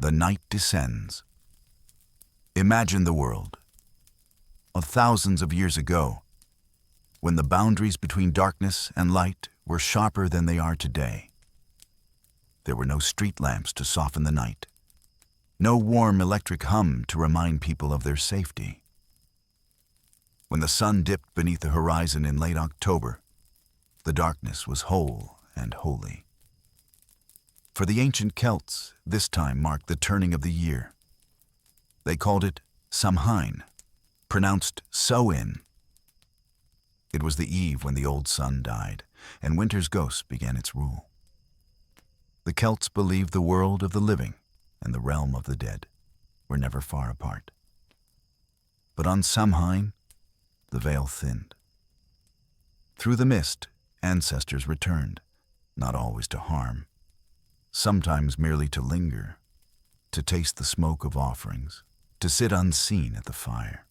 The night descends. Imagine the world of thousands of years ago, when the boundaries between darkness and light were sharper than they are today. There were no street lamps to soften the night, no warm electric hum to remind people of their safety. When the sun dipped beneath the horizon in late October, the darkness was whole and holy. For the ancient Celts, this time marked the turning of the year. They called it Samhain, pronounced so-in. It was the eve when the old sun died, and winter's ghost began its rule. The Celts believed the world of the living and the realm of the dead were never far apart. But on Samhain, the veil thinned. Through the mist, ancestors returned, not always to harm, sometimes merely to linger, to taste the smoke of offerings, to sit unseen at the fire.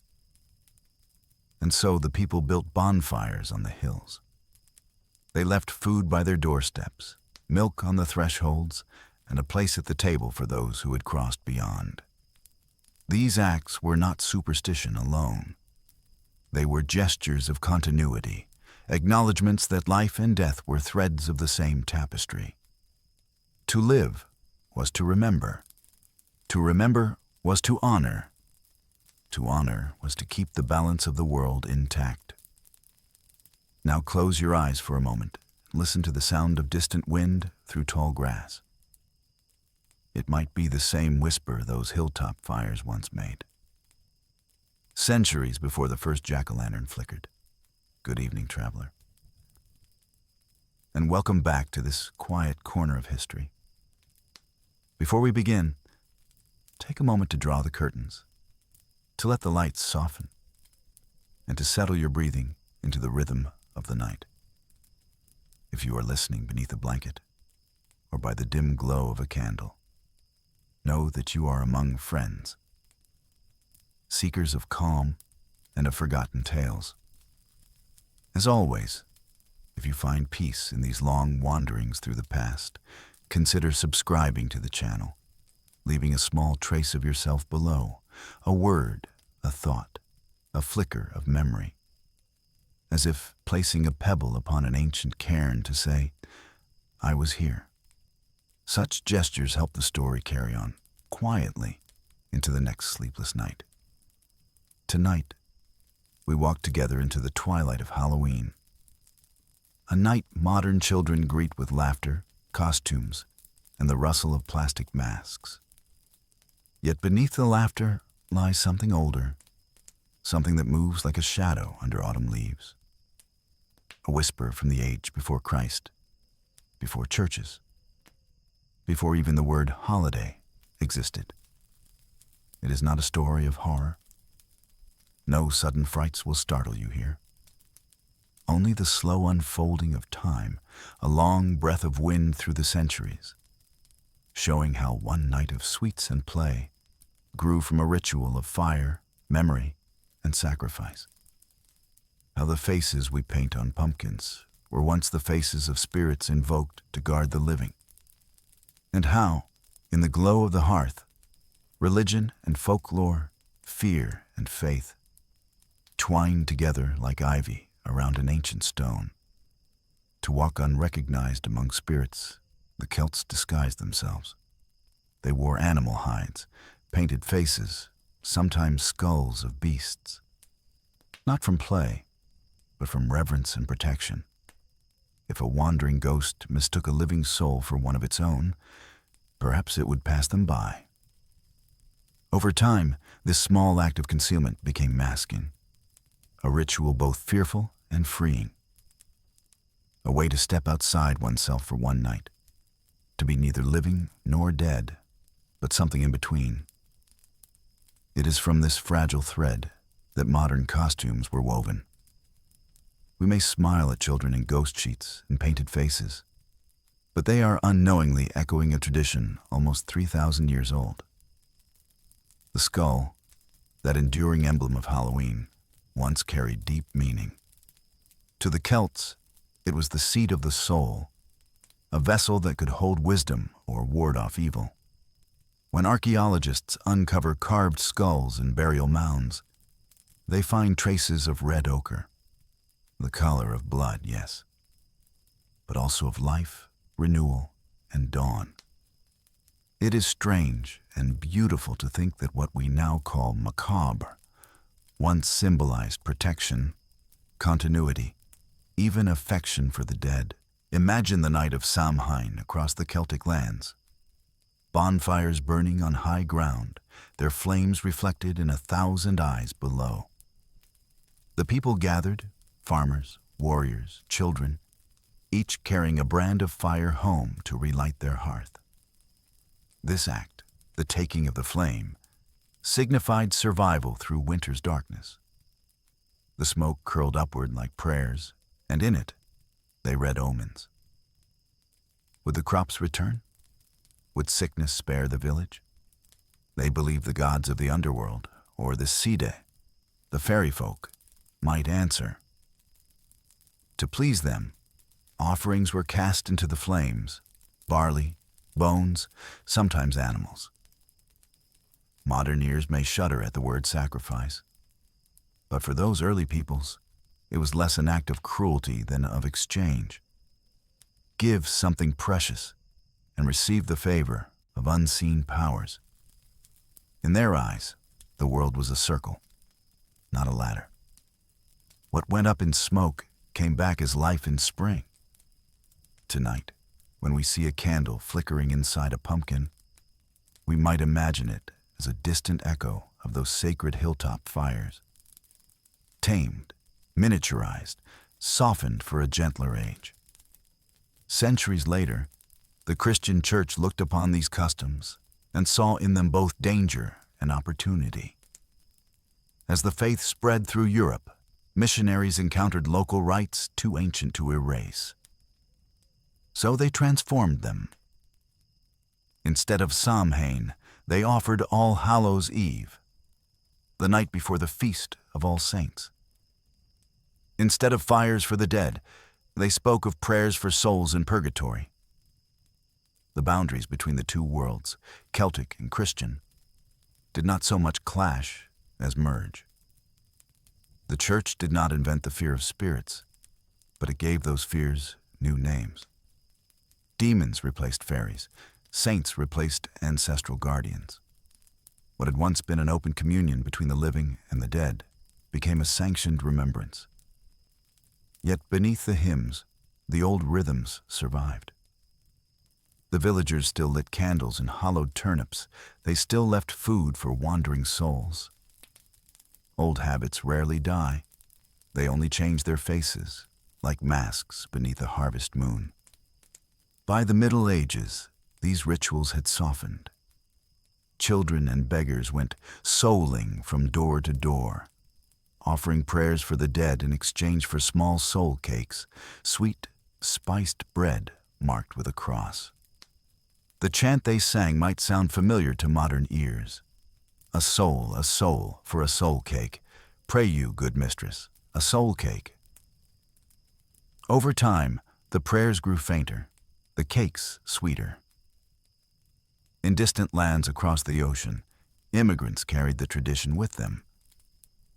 And so the people built bonfires on the hills. They left food by their doorsteps, milk on the thresholds, and a place at the table for those who had crossed beyond. These acts were not superstition alone. They were gestures of continuity, acknowledgments that life and death were threads of the same tapestry. To live was to remember. To remember was to honor. To honor was to keep the balance of the world intact. Now close your eyes for a moment and listen to the sound of distant wind through tall grass. It might be the same whisper those hilltop fires once made. Centuries before the first jack-o'-lantern flickered. Good evening, traveler. And welcome back to this quiet corner of history. Before we begin, take a moment to draw the curtains, to let the lights soften, and to settle your breathing into the rhythm of the night. If you are listening beneath a blanket or by the dim glow of a candle, know that you are among friends, seekers of calm and of forgotten tales. As always, if you find peace in these long wanderings through the past, consider subscribing to the channel, leaving a small trace of yourself below, a word, a thought, a flicker of memory, as if placing a pebble upon an ancient cairn to say, I was here. Such gestures help the story carry on, quietly, into the next sleepless night. Tonight, we walk together into the twilight of Halloween, a night modern children greet with laughter, costumes, and the rustle of plastic masks. Yet beneath the laughter lies something older, something that moves like a shadow under autumn leaves. A whisper from the age before Christ, before churches, before even the word holiday existed. It is not a story of horror. No sudden frights will startle you here. Only the slow unfolding of time, a long breath of wind through the centuries, showing how one night of sweets and play grew from a ritual of fire, memory, and sacrifice. How the faces we paint on pumpkins were once the faces of spirits invoked to guard the living. And how, in the glow of the hearth, religion and folklore, fear and faith, twined together like ivy around an ancient stone. To walk unrecognized among spirits, the Celts disguised themselves. They wore animal hides, painted faces, sometimes skulls of beasts. Not from play, but from reverence and protection. If a wandering ghost mistook a living soul for one of its own, perhaps it would pass them by. Over time, this small act of concealment became masking, a ritual both fearful and freeing. A way to step outside oneself for one night, to be neither living nor dead, but something in between. It is from this fragile thread that modern costumes were woven. We may smile at children in ghost sheets and painted faces, but they are unknowingly echoing a tradition almost 3,000 years old. The skull, that enduring emblem of Halloween, once carried deep meaning. To the Celts, it was the seat of the soul, a vessel that could hold wisdom or ward off evil. When archaeologists uncover carved skulls and burial mounds, they find traces of red ochre, the color of blood, yes, but also of life, renewal, and dawn. It is strange and beautiful to think that what we now call macabre once symbolized protection, continuity, even affection for the dead. Imagine the night of Samhain across the Celtic lands. Bonfires burning on high ground, their flames reflected in 1,000 eyes below. The people gathered, farmers, warriors, children, each carrying a brand of fire home to relight their hearth. This act, the taking of the flame, signified survival through winter's darkness. The smoke curled upward like prayers, and in it, they read omens. Would the crops return? Would sickness spare the village? They believed the gods of the underworld, or the Side, the fairy folk, might answer. To please them, offerings were cast into the flames, barley, bones, sometimes animals. Modern ears may shudder at the word sacrifice, but for those early peoples, it was less an act of cruelty than of exchange. Give something precious and receive the favor of unseen powers. In their eyes, the world was a circle, not a ladder. What went up in smoke came back as life in spring. Tonight, when we see a candle flickering inside a pumpkin, we might imagine it as a distant echo of those sacred hilltop fires. Tamed, miniaturized, softened for a gentler age. Centuries later, the Christian Church looked upon these customs and saw in them both danger and opportunity. As the faith spread through Europe, missionaries encountered local rites too ancient to erase. So they transformed them. Instead of Samhain, they offered All Hallows' Eve, the night before the Feast of All Saints. Instead of fires for the dead, they spoke of prayers for souls in purgatory. The boundaries between the two worlds, Celtic and Christian, did not so much clash as merge. The Church did not invent the fear of spirits, but it gave those fears new names. Demons replaced fairies, saints replaced ancestral guardians. What had once been an open communion between the living and the dead became a sanctioned remembrance. Yet beneath the hymns, the old rhythms survived. The villagers still lit candles and hollowed turnips. They still left food for wandering souls. Old habits rarely die. They only change their faces, like masks beneath a harvest moon. By the Middle Ages, these rituals had softened. Children and beggars went souling from door to door, offering prayers for the dead in exchange for small soul cakes, sweet, spiced bread marked with a cross. The chant they sang might sound familiar to modern ears. A soul for a soul cake. Pray you, good mistress, a soul cake. Over time, the prayers grew fainter, the cakes sweeter. In distant lands across the ocean, immigrants carried the tradition with them.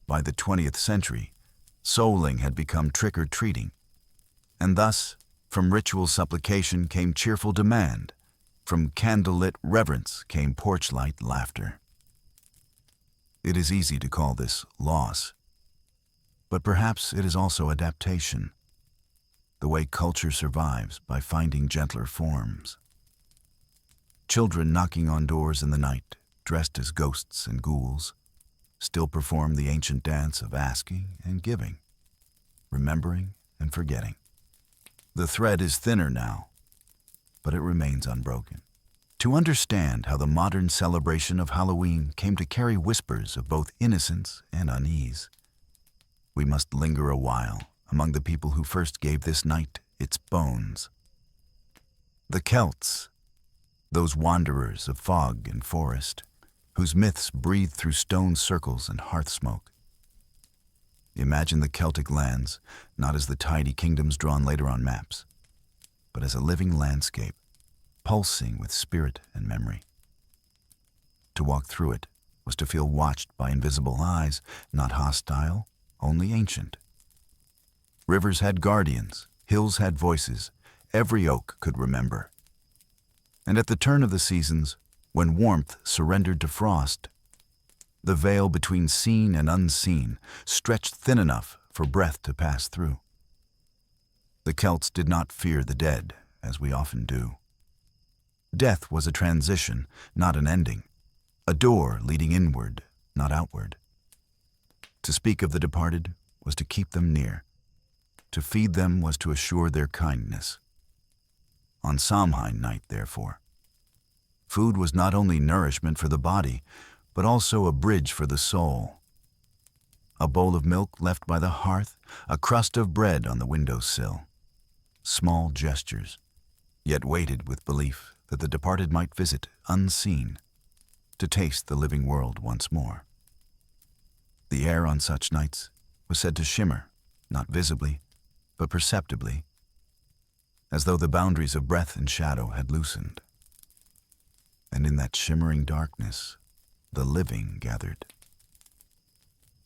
By the 20th century, souling had become trick-or-treating, and thus, from ritual supplication came cheerful demand, from candlelit reverence came porchlight laughter. It is easy to call this loss, but perhaps it is also adaptation, the way culture survives by finding gentler forms. Children knocking on doors in the night, dressed as ghosts and ghouls, still perform the ancient dance of asking and giving, remembering and forgetting. The thread is thinner now, but it remains unbroken. To understand how the modern celebration of Halloween came to carry whispers of both innocence and unease, we must linger a while among the people who first gave this night its bones. The Celts, those wanderers of fog and forest, whose myths breathed through stone circles and hearth smoke. Imagine the Celtic lands not as the tidy kingdoms drawn later on maps, but as a living landscape, pulsing with spirit and memory. To walk through it was to feel watched by invisible eyes, not hostile, only ancient. Rivers had guardians, hills had voices, every oak could remember. And at the turn of the seasons, when warmth surrendered to frost, the veil between seen and unseen stretched thin enough for breath to pass through. The Celts did not fear the dead, as we often do. Death was a transition, not an ending, a door leading inward, not outward. To speak of the departed was to keep them near. To feed them was to assure their kindness. On Samhain night, therefore, food was not only nourishment for the body, but also a bridge for the soul. A bowl of milk left by the hearth, a crust of bread on the windowsill. Small gestures, yet weighted with belief that the departed might visit unseen, to taste the living world once more. The air on such nights was said to shimmer, not visibly, but perceptibly, as though the boundaries of breath and shadow had loosened. And in that shimmering darkness, the living gathered.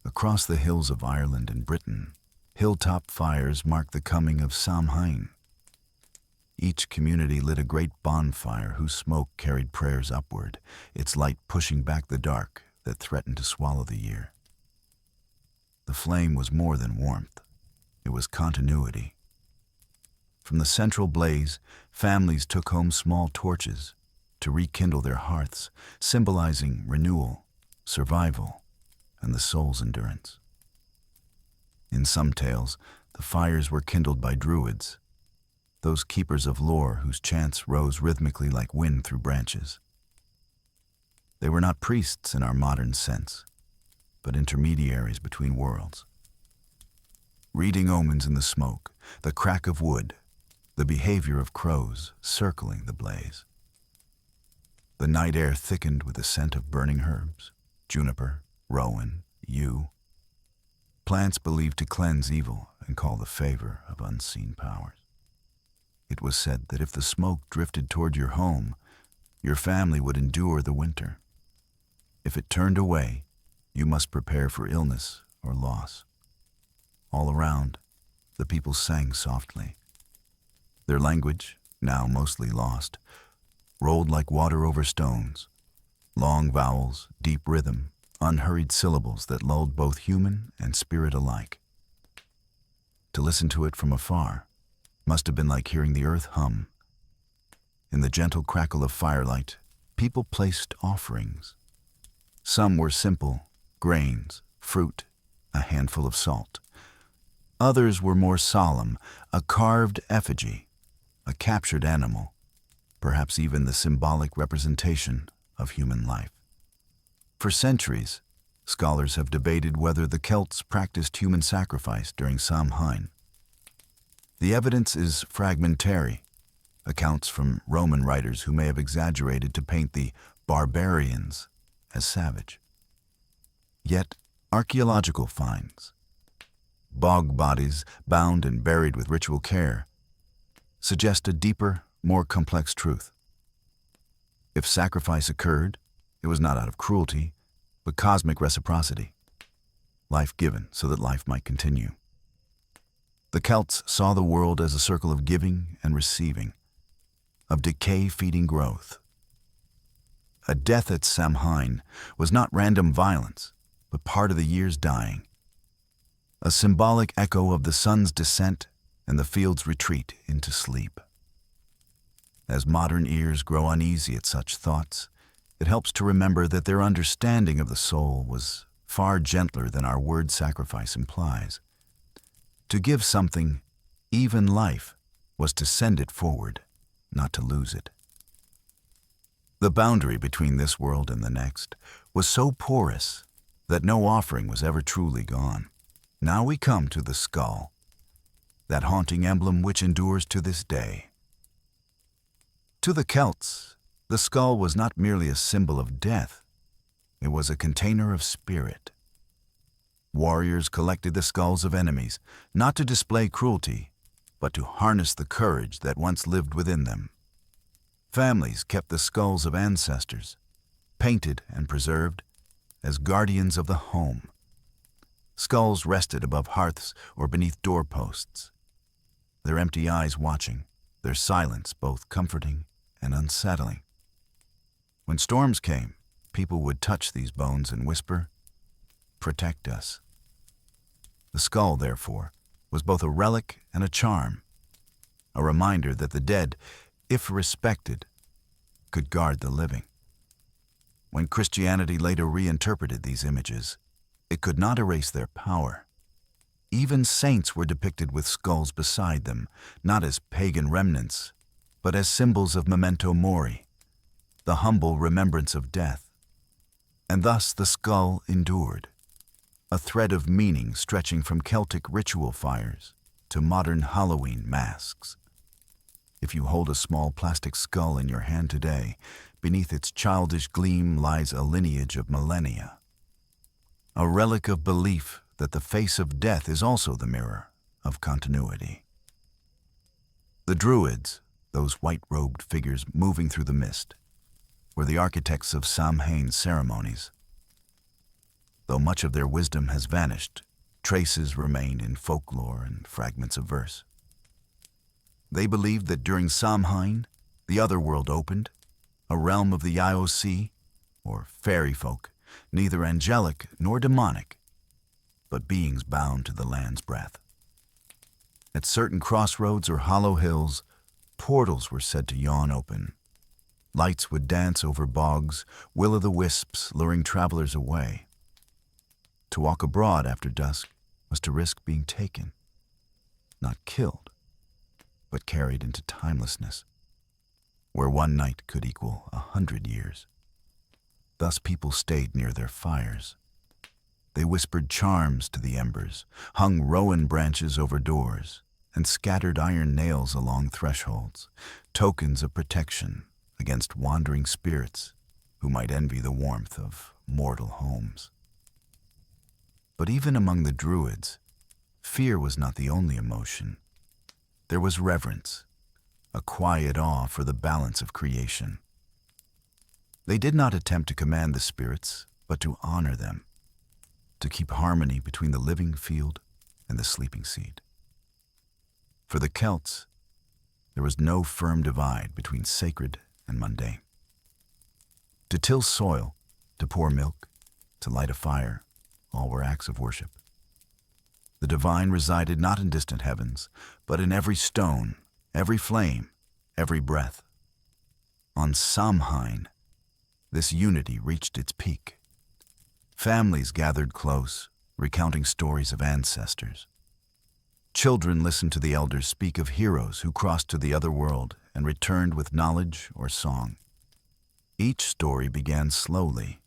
Across the hills of Ireland and Britain, hilltop fires marked the coming of Samhain. Each community lit a great bonfire whose smoke carried prayers upward, its light pushing back the dark that threatened to swallow the year. The flame was more than warmth. It was continuity. From the central blaze, families took home small torches to rekindle their hearths, symbolizing renewal, survival, and the soul's endurance. In some tales, the fires were kindled by druids, those keepers of lore whose chants rose rhythmically like wind through branches. They were not priests in our modern sense, but intermediaries between worlds. Reading omens in the smoke, the crack of wood, the behavior of crows circling the blaze. The night air thickened with the scent of burning herbs, juniper, rowan, yew, plants believed to cleanse evil and call the favor of unseen powers. It was said that if the smoke drifted toward your home, your family would endure the winter. If it turned away, you must prepare for illness or loss. All around, the people sang softly. Their language, now mostly lost, rolled like water over stones, long vowels, deep rhythm, unhurried syllables that lulled both human and spirit alike. To listen to it from afar must have been like hearing the earth hum. In the gentle crackle of firelight, people placed offerings. Some were simple, grains, fruit, a handful of salt. Others were more solemn, a carved effigy, a captured animal, perhaps even the symbolic representation of human life. For centuries, scholars have debated whether the Celts practiced human sacrifice during Samhain. The evidence is fragmentary, accounts from Roman writers who may have exaggerated to paint the barbarians as savage. Yet, archaeological finds, bog bodies bound and buried with ritual care, suggest a deeper, more complex truth. If sacrifice occurred, it was not out of cruelty, but cosmic reciprocity. Life given so that life might continue. The Celts saw the world as a circle of giving and receiving, of decay feeding growth. A death at Samhain was not random violence, but part of the year's dying. A symbolic echo of the sun's descent and the field's retreat into sleep. As modern ears grow uneasy at such thoughts, it helps to remember that their understanding of the soul was far gentler than our word sacrifice implies. To give something, even life, was to send it forward, not to lose it. The boundary between this world and the next was so porous that no offering was ever truly gone. Now we come to the skull, that haunting emblem which endures to this day. To the Celts, the skull was not merely a symbol of death, it was a container of spirit. Warriors collected the skulls of enemies, not to display cruelty, but to harness the courage that once lived within them. Families kept the skulls of ancestors, painted and preserved as guardians of the home. Skulls rested above hearths or beneath doorposts, their empty eyes watching, their silence both comforting and unsettling. When storms came, people would touch these bones and whisper, "Protect us." The skull, therefore, was both a relic and a charm, a reminder that the dead, if respected, could guard the living. When Christianity later reinterpreted these images, it could not erase their power. Even saints were depicted with skulls beside them, not as pagan remnants, but as symbols of memento mori, the humble remembrance of death. And thus the skull endured, a thread of meaning stretching from Celtic ritual fires to modern Halloween masks. If you hold a small plastic skull in your hand today, beneath its childish gleam lies a lineage of millennia, a relic of belief that the face of death is also the mirror of continuity. The Druids, those white-robed figures moving through the mist, were the architects of Samhain ceremonies. Though much of their wisdom has vanished, traces remain in folklore and fragments of verse. They believed that during Samhain, the other world opened, a realm of the IOC, or fairy folk, neither angelic nor demonic, but beings bound to the land's breath. At certain crossroads or hollow hills, portals were said to yawn open. Lights would dance over bogs, will-o'-the-wisps luring travelers away. To walk abroad after dusk was to risk being taken, not killed, but carried into timelessness, where one night could equal 100 years. Thus people stayed near their fires. They whispered charms to the embers, hung rowan branches over doors, and scattered iron nails along thresholds, tokens of protection against wandering spirits who might envy the warmth of mortal homes. But even among the Druids, fear was not the only emotion. There was reverence, a quiet awe for the balance of creation. They did not attempt to command the spirits, but to honor them, to keep harmony between the living field and the sleeping seed. For the Celts, there was no firm divide between sacred and mundane. To till soil, to pour milk, to light a fire, all were acts of worship. The divine resided not in distant heavens, but in every stone, every flame, every breath. On Samhain, this unity reached its peak. Families gathered close, recounting stories of ancestors. Children listened to the elders speak of heroes who crossed to the other world and returned with knowledge or song. Each story began slowly,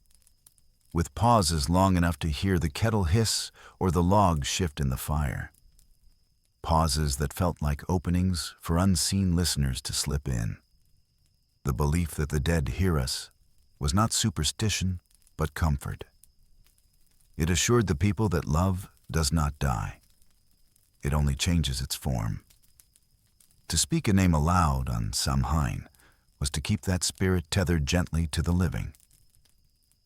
with pauses long enough to hear the kettle hiss or the log shift in the fire. Pauses that felt like openings for unseen listeners to slip in. The belief that the dead hear us was not superstition, but comfort. It assured the people that love does not die. It only changes its form. To speak a name aloud on Samhain was to keep that spirit tethered gently to the living.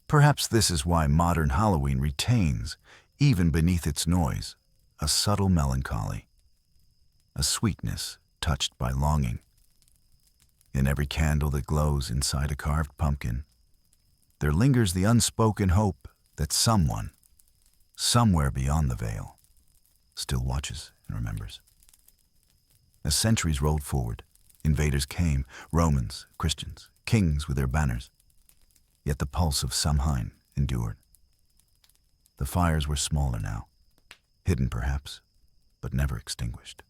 Perhaps this is why modern Halloween retains, even beneath its noise, a subtle melancholy, a sweetness touched by longing. In every candle that glows inside a carved pumpkin, there lingers the unspoken hope that someone, somewhere beyond the veil, still watches and remembers. As centuries rolled forward, invaders came, Romans, Christians, kings with their banners. Yet the pulse of Samhain endured. The fires were smaller now, hidden perhaps, but never extinguished.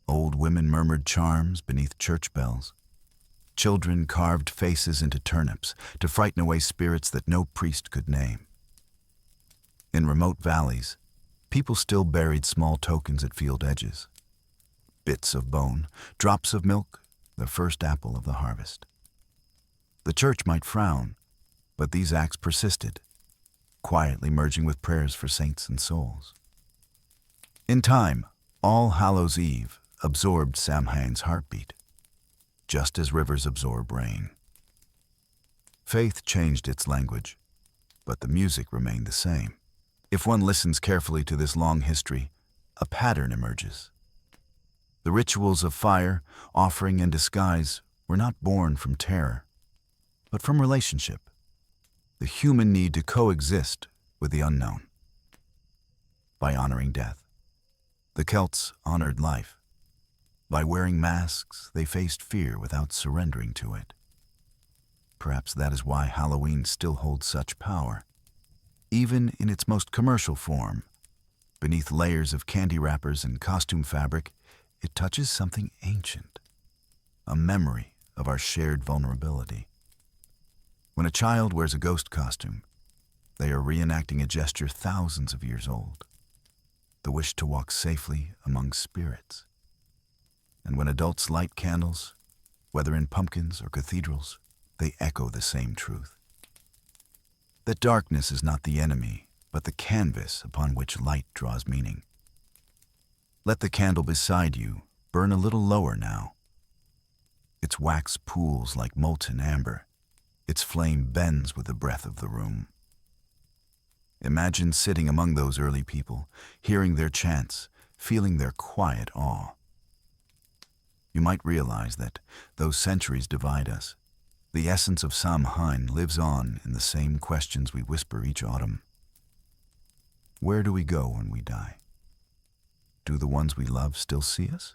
Old women murmured charms beneath church bells. Children carved faces into turnips to frighten away spirits that no priest could name. In remote valleys, people still buried small tokens at field edges. Bits of bone, drops of milk, the first apple of the harvest. The church might frown, but these acts persisted, quietly merging with prayers for saints and souls. In time, All Hallows' Eve absorbed Samhain's heartbeat, just as rivers absorb rain. Faith changed its language, but the music remained the same. If one listens carefully to this long history, a pattern emerges. The rituals of fire, offering, and disguise were not born from terror, but from relationship, the human need to coexist with the unknown. By honoring death, the Celts honored life. By wearing masks, they faced fear without surrendering to it. Perhaps that is why Halloween still holds such power. Even in its most commercial form, beneath layers of candy wrappers and costume fabric, it touches something ancient, a memory of our shared vulnerability. When a child wears a ghost costume, they are reenacting a gesture thousands of years old, the wish to walk safely among spirits. And when adults light candles, whether in pumpkins or cathedrals, they echo the same truth. That darkness is not the enemy, but the canvas upon which light draws meaning. Let the candle beside you burn a little lower now. Its wax pools like molten amber. Its flame bends with the breath of the room. Imagine sitting among those early people, hearing their chants, feeling their quiet awe. You might realize that, though centuries divide us, the essence of Samhain lives on in the same questions we whisper each autumn. Where do we go when we die? Do the ones we love still see us?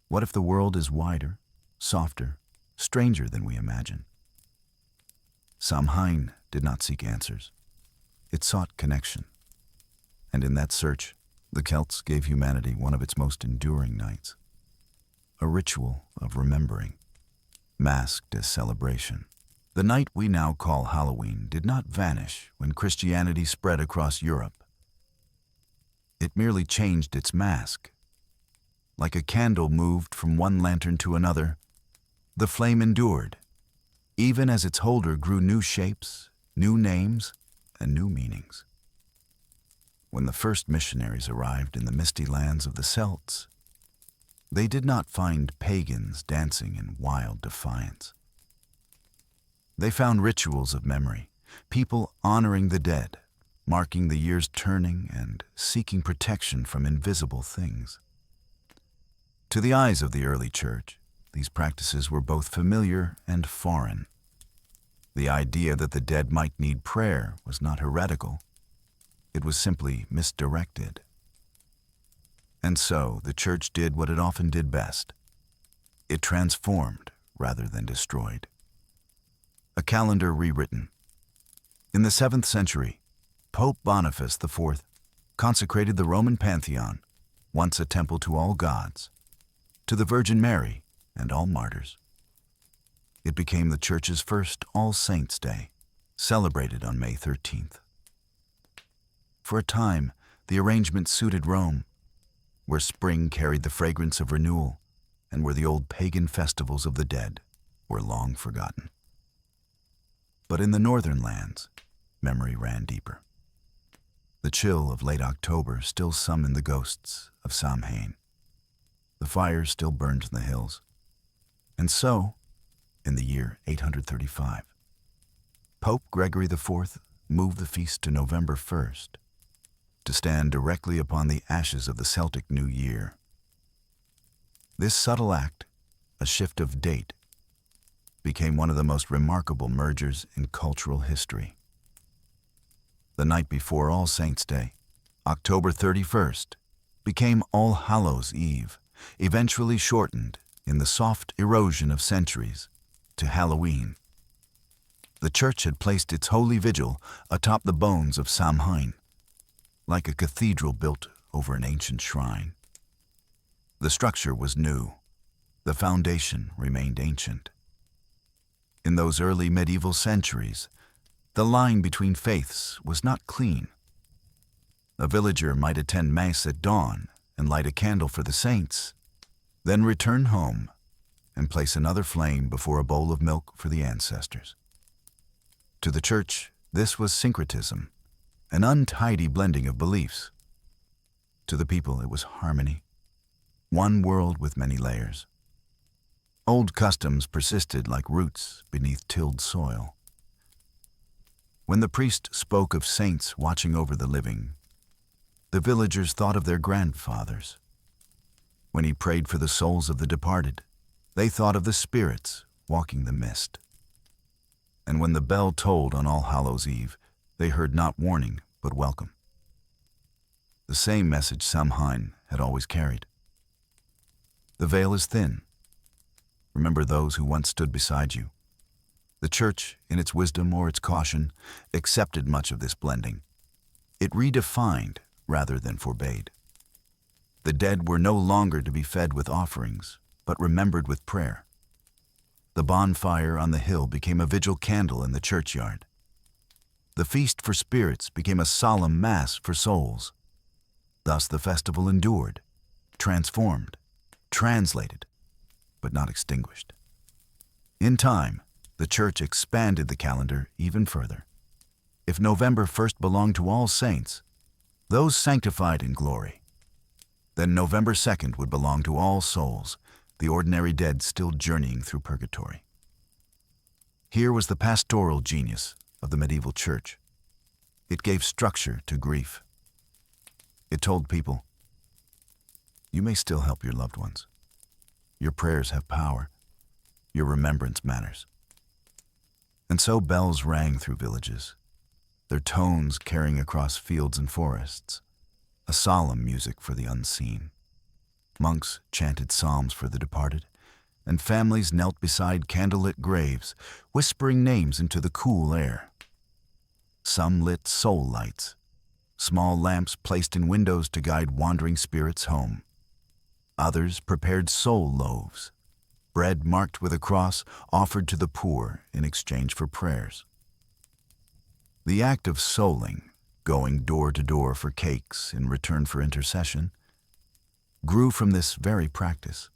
What if the world is wider, softer, stranger than we imagine? Samhain did not seek answers. It sought connection. And in that search, the Celts gave humanity one of its most enduring nights. A ritual of remembering, masked as celebration. The night we now call Halloween did not vanish when Christianity spread across Europe. It merely changed its mask. Like a candle moved from one lantern to another, the flame endured, even as its holder grew new shapes, new names, and new meanings. When the first missionaries arrived in the misty lands of the Celts, they did not find pagans dancing in wild defiance. They found rituals of memory, people honoring the dead, marking the year's turning and seeking protection from invisible things. To the eyes of the early church, these practices were both familiar and foreign. The idea that the dead might need prayer was not heretical. It was simply misdirected. And so the church did what it often did best. It transformed rather than destroyed. A calendar rewritten. In the 7th century, Pope Boniface IV consecrated the Roman Pantheon, once a temple to all gods, to the Virgin Mary and all martyrs. It became the Church's first All Saints' Day, celebrated on May 13th. For a time, the arrangement suited Rome, where spring carried the fragrance of renewal and where the old pagan festivals of the dead were long forgotten. But in the northern lands, memory ran deeper. The chill of late October still summoned the ghosts of Samhain. The fires still burned in the hills. And so, in the year 835, Pope Gregory IV moved the feast to November 1st, to stand directly upon the ashes of the Celtic New Year. This subtle act, a shift of date, became one of the most remarkable mergers in cultural history. The night before All Saints' Day, October 31st, became All Hallows' Eve, eventually shortened, in the soft erosion of centuries, to Halloween. The Church had placed its holy vigil atop the bones of Samhain, like a cathedral built over an ancient shrine. The structure was new. The foundation remained ancient. In those early medieval centuries, the line between faiths was not clean. A villager might attend Mass at dawn and light a candle for the saints, then return home and place another flame before a bowl of milk for the ancestors. To the Church, this was syncretism, an untidy blending of beliefs. To the people, it was harmony, one world with many layers. Old customs persisted like roots beneath tilled soil. When the priest spoke of saints watching over the living, the villagers thought of their grandfathers. When he prayed for the souls of the departed, they thought of the spirits walking the mist. And when the bell tolled on All Hallows' Eve, they heard not warning but welcome. The same message Samhain had always carried. The veil is thin. Remember those who once stood beside you. The Church, in its wisdom or its caution, accepted much of this blending. It redefined rather than forbade. The dead were no longer to be fed with offerings, but remembered with prayer. The bonfire on the hill became a vigil candle in the churchyard. The feast for spirits became a solemn mass for souls. Thus the festival endured, transformed, translated, but not extinguished. In time, the Church expanded the calendar even further. If November 1st belonged to all saints, those sanctified in glory, then November 2nd would belong to all souls, the ordinary dead still journeying through purgatory. Here was the pastoral genius of the medieval Church. It gave structure to grief. It told people, you may still help your loved ones. Your prayers have power. Your remembrance matters. And so bells rang through villages, their tones carrying across fields and forests, a solemn music for the unseen. Monks chanted psalms for the departed, and families knelt beside candlelit graves, whispering names into the cool air. Some lit soul lights, small lamps placed in windows to guide wandering spirits home. Others prepared soul loaves, bread marked with a cross offered to the poor in exchange for prayers. The act of souling, going door to door for cakes in return for intercession, grew from this very practice.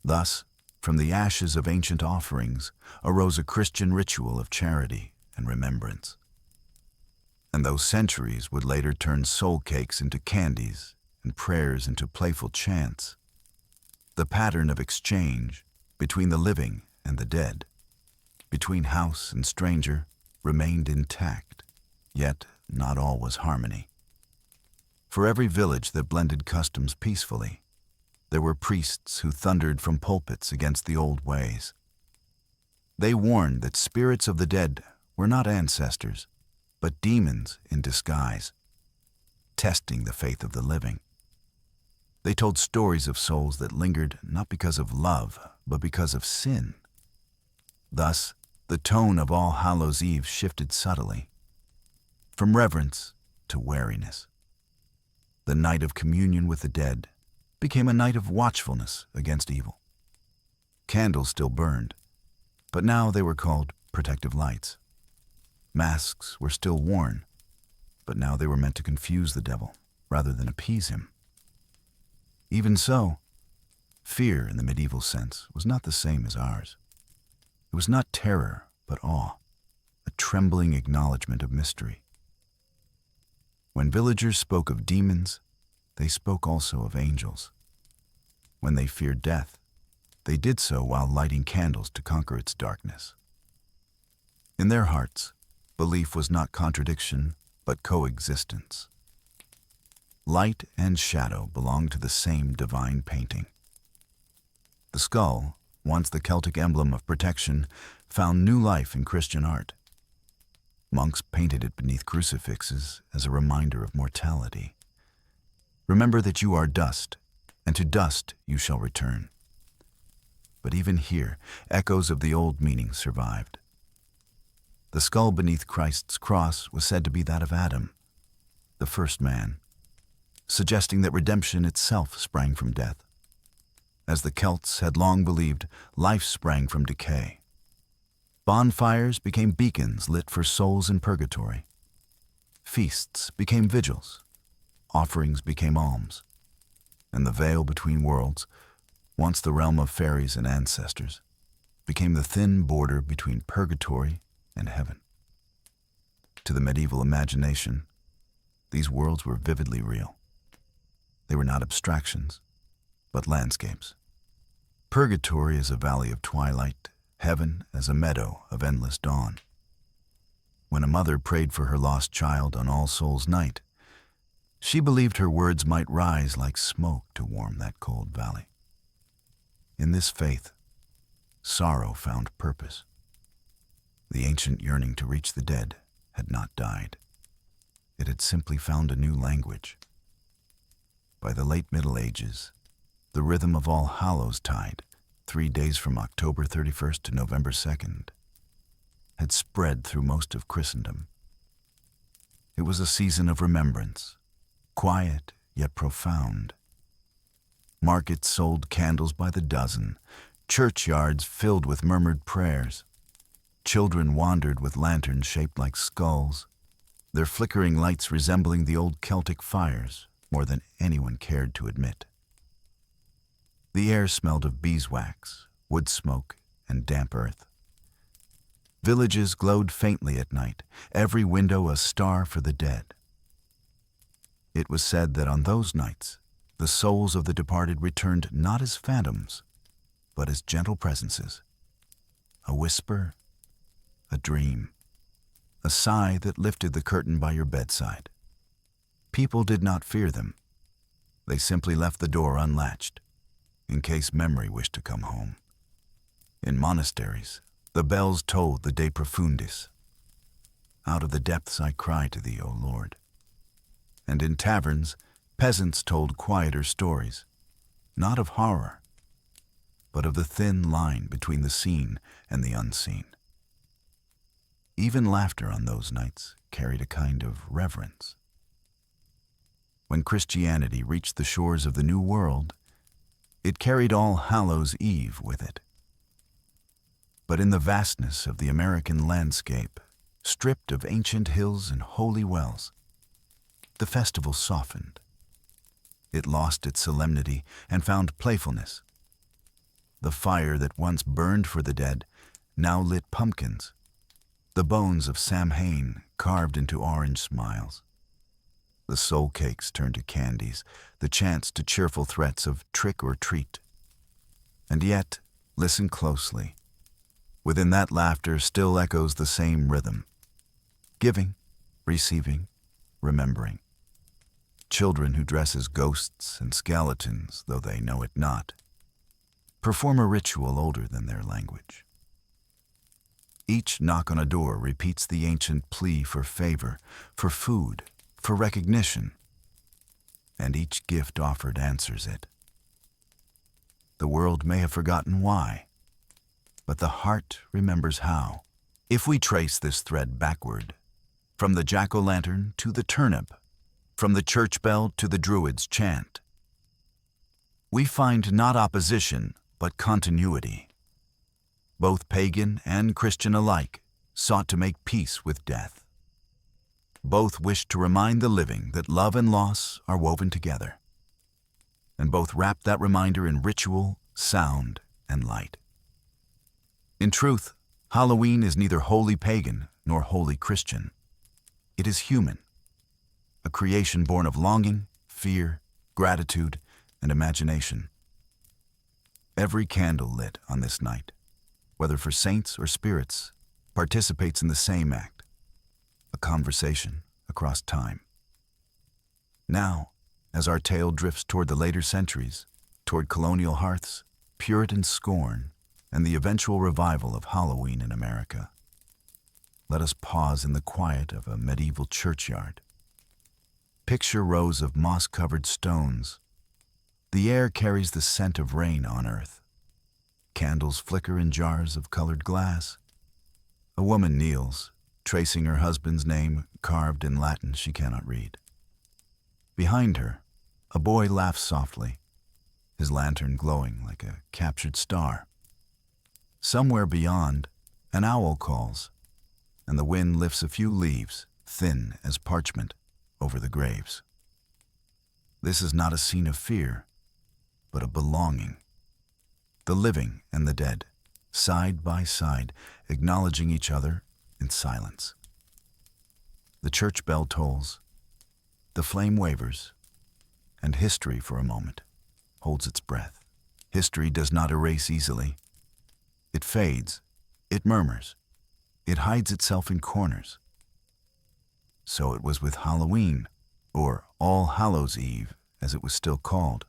Thus, from the ashes of ancient offerings arose a Christian ritual of charity and remembrance. And those centuries would later turn soul cakes into candies and prayers into playful chants, the pattern of exchange between the living and the dead, between house and stranger, remained intact, yet not all was harmony. For every village that blended customs peacefully, there were priests who thundered from pulpits against the old ways. They warned that spirits of the dead were not ancestors, but demons in disguise, testing the faith of the living. They told stories of souls that lingered not because of love, but because of sin. Thus, the tone of All Hallows' Eve shifted subtly, from reverence to wariness. The night of communion with the dead became a night of watchfulness against evil. Candles still burned, but now they were called protective lights. Masks were still worn, but now they were meant to confuse the devil rather than appease him. Even so, fear in the medieval sense was not the same as ours. It was not terror, but awe, a trembling acknowledgement of mystery. When villagers spoke of demons, they spoke also of angels. When they feared death, they did so while lighting candles to conquer its darkness. In their hearts, belief was not contradiction, but coexistence. Light and shadow belonged to the same divine painting. The skull, once the Celtic emblem of protection, found new life in Christian art. Monks painted it beneath crucifixes as a reminder of mortality. Remember that you are dust, and to dust you shall return. But even here, echoes of the old meaning survived. The skull beneath Christ's cross was said to be that of Adam, the first man, suggesting that redemption itself sprang from death. As the Celts had long believed, life sprang from decay. Bonfires became beacons lit for souls in purgatory. Feasts became vigils. Offerings became alms. And the veil between worlds, once the realm of fairies and ancestors, became the thin border between purgatory and heaven. To the medieval imagination, these worlds were vividly real. They were not abstractions, but landscapes. Purgatory as a valley of twilight, heaven as a meadow of endless dawn. when a mother prayed for her lost child on All Souls' Night, she believed her words might rise like smoke to warm that cold valley. In this faith, sorrow found purpose. The ancient yearning to reach the dead had not died. It had simply found a new language. By the late Middle Ages, the rhythm of All Hallows Tide, 3 days from October 31st to November 2nd, had spread through most of Christendom. It was a season of remembrance, quiet yet profound. Markets sold candles by the dozen, churchyards filled with murmured prayers. Children wandered with lanterns shaped like skulls, their flickering lights resembling the old Celtic fires more than anyone cared to admit. The air smelled of beeswax, wood smoke, and damp earth. Villages glowed faintly at night, every window a star for the dead. It was said that on those nights, the souls of the departed returned not as phantoms, but as gentle presences. A whisper, a dream, a sigh that lifted the curtain by your bedside. People did not fear them. They simply left the door unlatched, in case memory wished to come home. In monasteries, the bells tolled the De Profundis. Out of the depths I cry to thee, O Lord. And in taverns, peasants told quieter stories, not of horror, but of the thin line between the seen and the unseen. Even laughter on those nights carried a kind of reverence. When Christianity reached the shores of the New World, it carried All Hallows' Eve with it. But in the vastness of the American landscape, stripped of ancient hills and holy wells, the festival softened. It lost its solemnity and found playfulness. The fire that once burned for the dead now lit pumpkins, the bones of Samhain carved into orange smiles. The soul cakes turned to candies, the chants to cheerful threats of trick or treat. And yet, listen closely. Within that laughter still echoes the same rhythm. Giving, receiving, remembering. Children who dress as ghosts and skeletons, though they know it not, perform a ritual older than their language. Each knock on a door repeats the ancient plea for favor, for food, for recognition, and each gift offered answers it. The world may have forgotten why, but the heart remembers how. If we trace this thread backward, from the jack-o'-lantern to the turnip, from the church bell to the druid's chant, we find not opposition, but continuity. Both pagan and Christian alike sought to make peace with death. Both wished to remind the living that love and loss are woven together. And both wrapped that reminder in ritual, sound, and light. In truth, Halloween is neither wholly pagan nor wholly Christian. It is human, a creation born of longing, fear, gratitude, and imagination. Every candle lit on this night, whether for saints or spirits, participates in the same act, a conversation across time. Now, as our tale drifts toward the later centuries, toward colonial hearths, Puritan scorn, and the eventual revival of Halloween in America, let us pause in the quiet of a medieval churchyard. Picture rows of moss-covered stones. The air carries the scent of rain on earth. Candles flicker in jars of colored glass. A woman kneels, tracing her husband's name carved in Latin she cannot read. Behind her, a boy laughs softly, his lantern glowing like a captured star. Somewhere beyond, an owl calls, and the wind lifts a few leaves, thin as parchment, over the graves. This is not a scene of fear, but a belonging. The living and the dead, side by side, acknowledging each other in silence. The church bell tolls, the flame wavers, and history for a moment holds its breath. History does not erase easily. It fades, it murmurs, it hides itself in corners. So it was with Halloween, or All Hallows' Eve, as it was still called,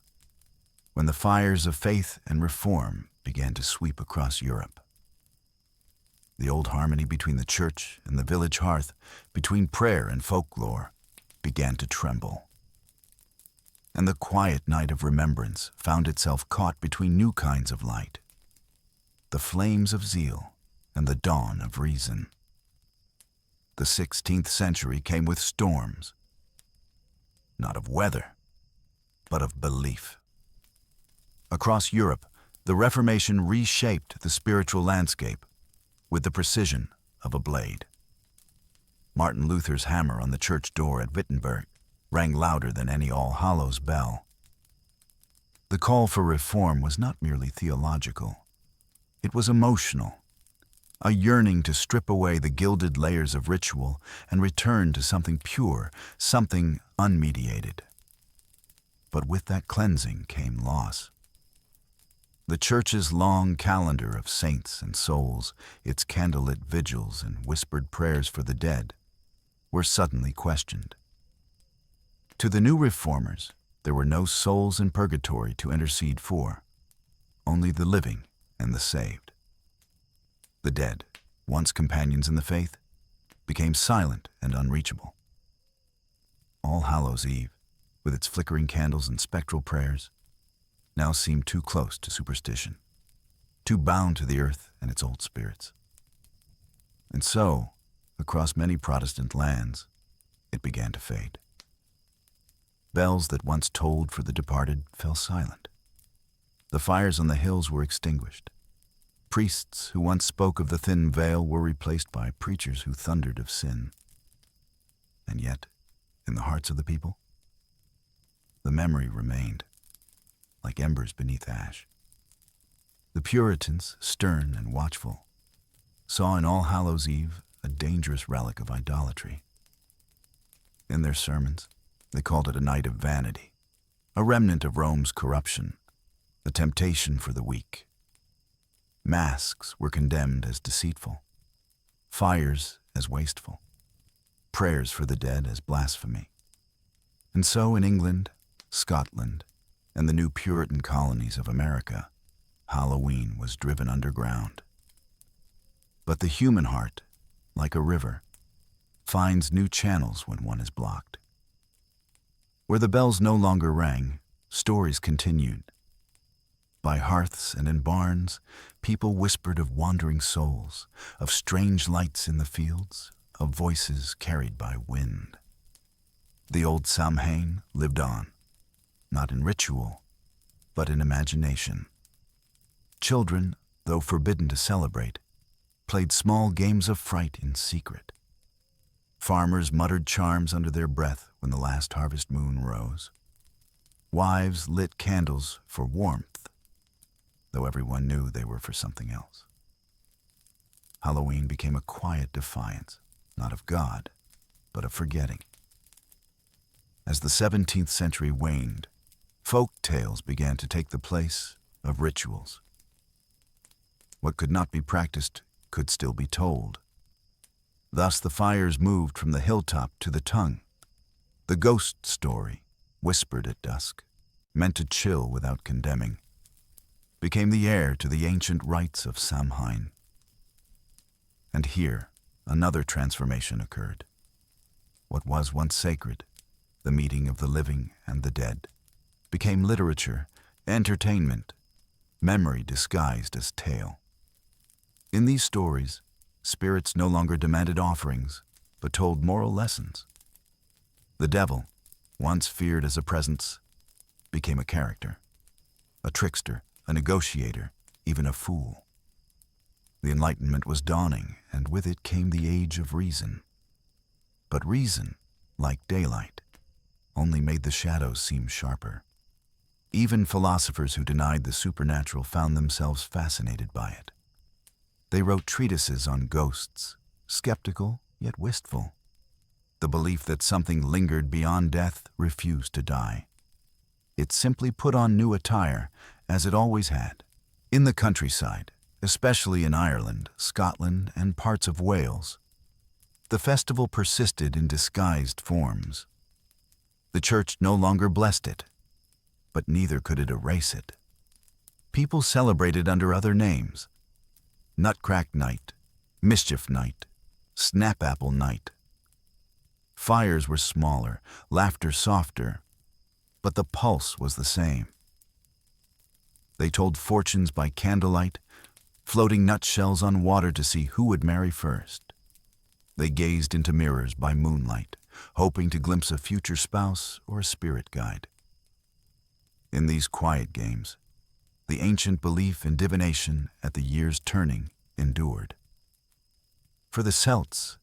when the fires of faith and reform began to sweep across Europe. The old harmony between the church and the village hearth, between prayer and folklore, began to tremble. And the quiet night of remembrance found itself caught between new kinds of light, the flames of zeal and the dawn of reason. The 16th century came with storms, not of weather, but of belief. Across Europe, the Reformation reshaped the spiritual landscape with the precision of a blade. Martin Luther's hammer on the church door at Wittenberg rang louder than any All Hallows bell. The call for reform was not merely theological. It was emotional, a yearning to strip away the gilded layers of ritual and return to something pure, something unmediated. But with that cleansing came loss. The Church's long calendar of saints and souls, its candlelit vigils and whispered prayers for the dead, were suddenly questioned. To the new reformers, there were no souls in purgatory to intercede for, only the living and the saved. The dead, once companions in the faith, became silent and unreachable. All Hallows' Eve, with its flickering candles and spectral prayers, now seemed too close to superstition, too bound to the earth and its old spirits. And so, across many Protestant lands, it began to fade. Bells that once tolled for the departed fell silent. The fires on the hills were extinguished. Priests who once spoke of the thin veil were replaced by preachers who thundered of sin. And yet, in the hearts of the people, the memory remained, like embers beneath ash. The Puritans, stern and watchful, saw in All Hallows' Eve a dangerous relic of idolatry. In their sermons, they called it a night of vanity, a remnant of Rome's corruption, a temptation for the weak. Masks were condemned as deceitful, fires as wasteful, prayers for the dead as blasphemy. And so in England, Scotland, and the new Puritan colonies of America, Halloween was driven underground. But the human heart, like a river, finds new channels when one is blocked. Where the bells no longer rang, stories continued. By hearths and in barns, people whispered of wandering souls, of strange lights in the fields, of voices carried by wind. The old Samhain lived on, not in ritual, but in imagination. Children, though forbidden to celebrate, played small games of fright in secret. Farmers muttered charms under their breath when the last harvest moon rose. Wives lit candles for warmth, though everyone knew they were for something else. Halloween became a quiet defiance, not of God, but of forgetting. As the 17th century waned, folk tales began to take the place of rituals. What could not be practiced could still be told. Thus the fires moved from the hilltop to the tongue. The ghost story, whispered at dusk, meant to chill without condemning, became the heir to the ancient rites of Samhain. And here, another transformation occurred. What was once sacred, the meeting of the living and the dead, became literature, entertainment, memory disguised as tale. In these stories, spirits no longer demanded offerings, but told moral lessons. The devil, once feared as a presence, became a character, a trickster, a negotiator, even a fool. The Enlightenment was dawning, and with it came the age of reason. But reason, like daylight, only made the shadows seem sharper. Even philosophers who denied the supernatural found themselves fascinated by it. They wrote treatises on ghosts, skeptical yet wistful. The belief that something lingered beyond death refused to die. It simply put on new attire, as it always had. In the countryside, especially in Ireland, Scotland, and parts of Wales, the festival persisted in disguised forms. The church no longer blessed it, but neither could it erase it. People celebrated under other names: Nutcrack Night, Mischief Night, Snap-Apple Night. Fires were smaller, laughter softer, but the pulse was the same. They told fortunes by candlelight, floating nutshells on water to see who would marry first. They gazed into mirrors by moonlight, hoping to glimpse a future spouse or a spirit guide. In these quiet games, the ancient belief in divination at the year's turning endured. For the Celts,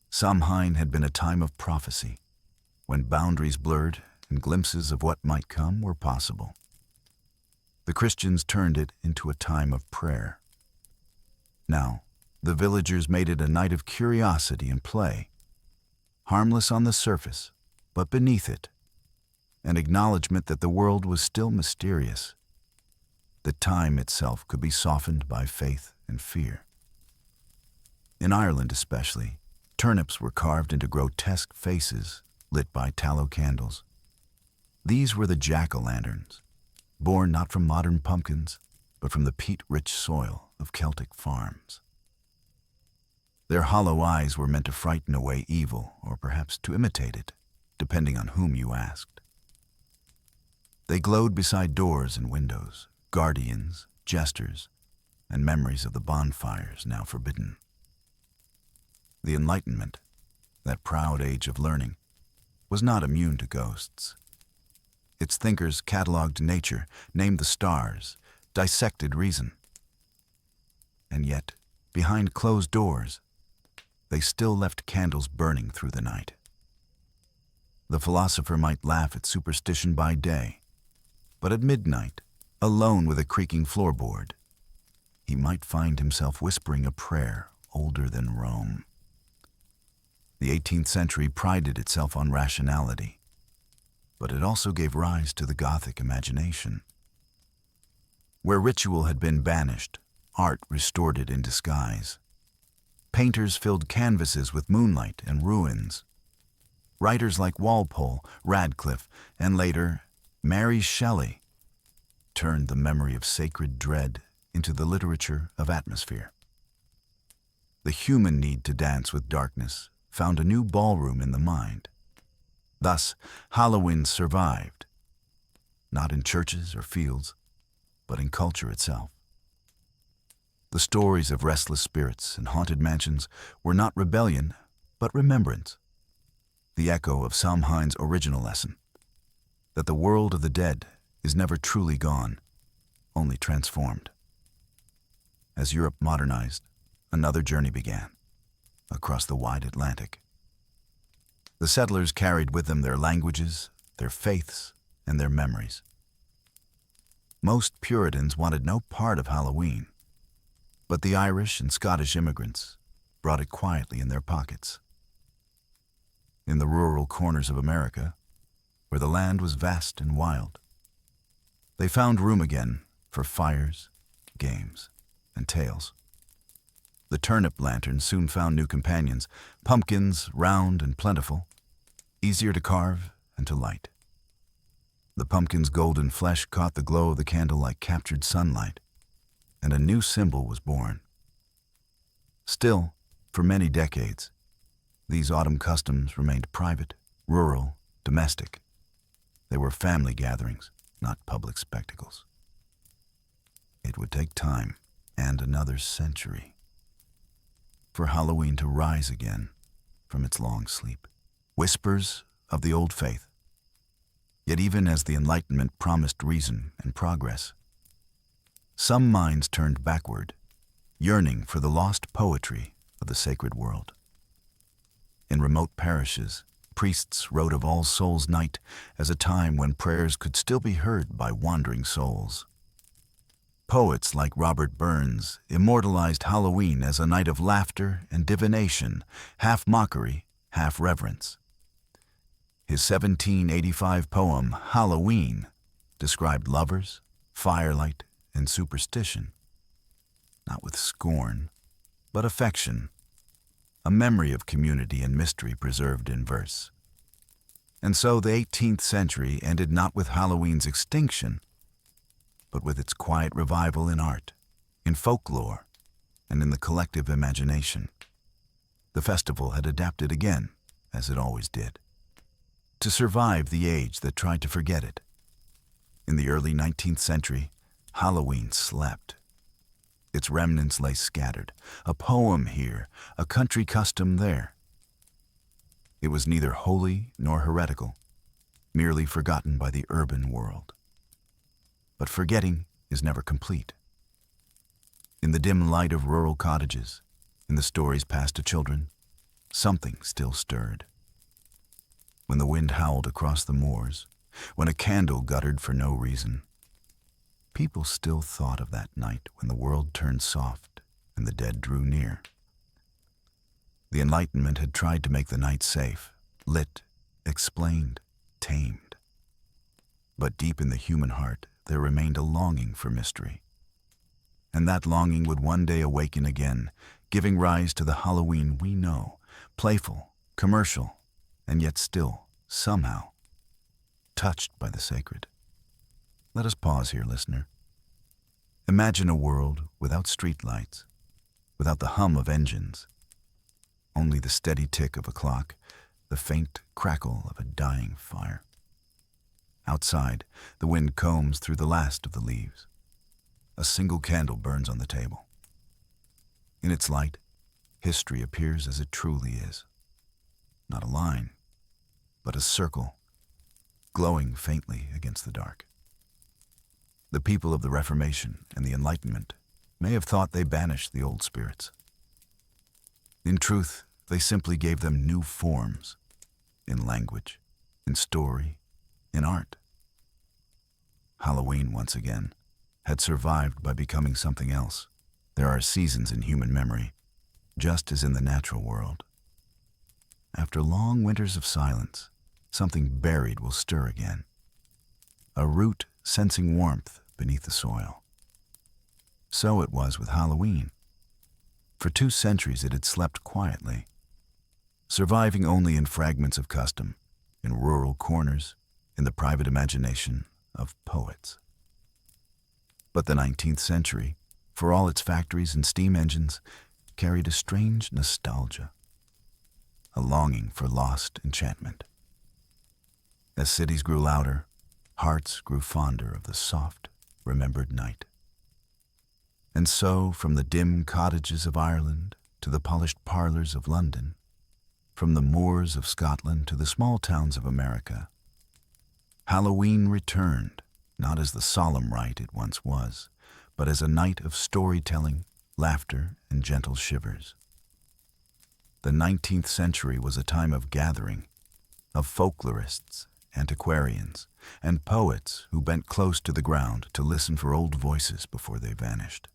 Samhain had been a time of prophecy, when boundaries blurred and glimpses of what might come were possible. The Christians turned it into a time of prayer. Now, the villagers made it a night of curiosity and play, harmless on the surface, but beneath it, an acknowledgement that the world was still mysterious, that time itself could be softened by faith and fear. In Ireland especially, turnips were carved into grotesque faces lit by tallow candles. These were the jack-o'-lanterns, born not from modern pumpkins, but from the peat-rich soil of Celtic farms. Their hollow eyes were meant to frighten away evil, or perhaps to imitate it, depending on whom you asked. They glowed beside doors and windows, guardians, jesters, and memories of the bonfires now forbidden. The Enlightenment, that proud age of learning, was not immune to ghosts. Its thinkers cataloged nature, named the stars, dissected reason. And yet, behind closed doors, they still left candles burning through the night. The philosopher might laugh at superstition by day, but at midnight, alone with a creaking floorboard, he might find himself whispering a prayer older than Rome. The 18th century prided itself on rationality, but it also gave rise to the Gothic imagination. Where ritual had been banished, art restored it in disguise. Painters filled canvases with moonlight and ruins. Writers like Walpole, Radcliffe, and later, Mary Shelley, turned the memory of sacred dread into the literature of atmosphere. The human need to dance with darkness found a new ballroom in the mind. Thus, Halloween survived, not in churches or fields, but in culture itself. The stories of restless spirits and haunted mansions were not rebellion, but remembrance, the echo of Samhain's original lesson, that the world of the dead is never truly gone, only transformed. As Europe modernized, another journey began, across the wide Atlantic. The settlers carried with them their languages, their faiths, and their memories. Most Puritans wanted no part of Halloween, but the Irish and Scottish immigrants brought it quietly in their pockets. In the rural corners of America, where the land was vast and wild, they found room again for fires, games, and tales. The turnip lantern soon found new companions, pumpkins round and plentiful, easier to carve and to light. The pumpkin's golden flesh caught the glow of the candle like captured sunlight, and a new symbol was born. Still, for many decades, these autumn customs remained private, rural, domestic. They were family gatherings, not public spectacles. It would take time and another century for Halloween to rise again from its long sleep. Whispers of the old faith. Yet even as the Enlightenment promised reason and progress, some minds turned backward, yearning for the lost poetry of the sacred world. In remote parishes, priests wrote of All Souls' Night as a time when prayers could still be heard by wandering souls. Poets like Robert Burns immortalized Halloween as a night of laughter and divination, half mockery, half reverence. His 1785 poem, Halloween, described lovers, firelight, and superstition, not with scorn, but affection, a memory of community and mystery preserved in verse. And so the 18th century ended not with Halloween's extinction, but with its quiet revival in art, in folklore, and in the collective imagination. The festival had adapted again, as it always did, to survive the age that tried to forget it. In the early 19th century, Halloween slept. Its remnants lay scattered, a poem here, a country custom there. It was neither holy nor heretical, merely forgotten by the urban world. But forgetting is never complete. In the dim light of rural cottages, in the stories passed to children, something still stirred. When the wind howled across the moors, when a candle guttered for no reason, people still thought of that night when the world turned soft and the dead drew near. The Enlightenment had tried to make the night safe, lit, explained, tamed. But deep in the human heart, there remained a longing for mystery. And that longing would one day awaken again, giving rise to the Halloween we know, playful, commercial, and yet still, somehow, touched by the sacred. Let us pause here, listener. Imagine a world without streetlights, without the hum of engines, only the steady tick of a clock, the faint crackle of a dying fire. Outside, the wind combs through the last of the leaves. A single candle burns on the table. In its light, history appears as it truly is. Not a line, but a circle, glowing faintly against the dark. The people of the Reformation and the Enlightenment may have thought they banished the old spirits. In truth, they simply gave them new forms, in language, in story, in art. Halloween, once again, had survived by becoming something else. There are seasons in human memory, just as in the natural world. After long winters of silence, something buried will stir again. A root sensing warmth beneath the soil. So it was with Halloween. For 2 centuries it had slept quietly, surviving only in fragments of custom, in rural corners, in the private imagination of poets. But the 19th century, for all its factories and steam engines, carried a strange nostalgia, a longing for lost enchantment. As cities grew louder, hearts grew fonder of the soft, remembered night. And so, from the dim cottages of Ireland to the polished parlors of London, from the moors of Scotland to the small towns of America, Halloween returned, not as the solemn rite it once was, but as a night of storytelling, laughter, and gentle shivers. The 19th century was a time of gathering, of folklorists, antiquarians, and poets who bent close to the ground to listen for old voices before they vanished.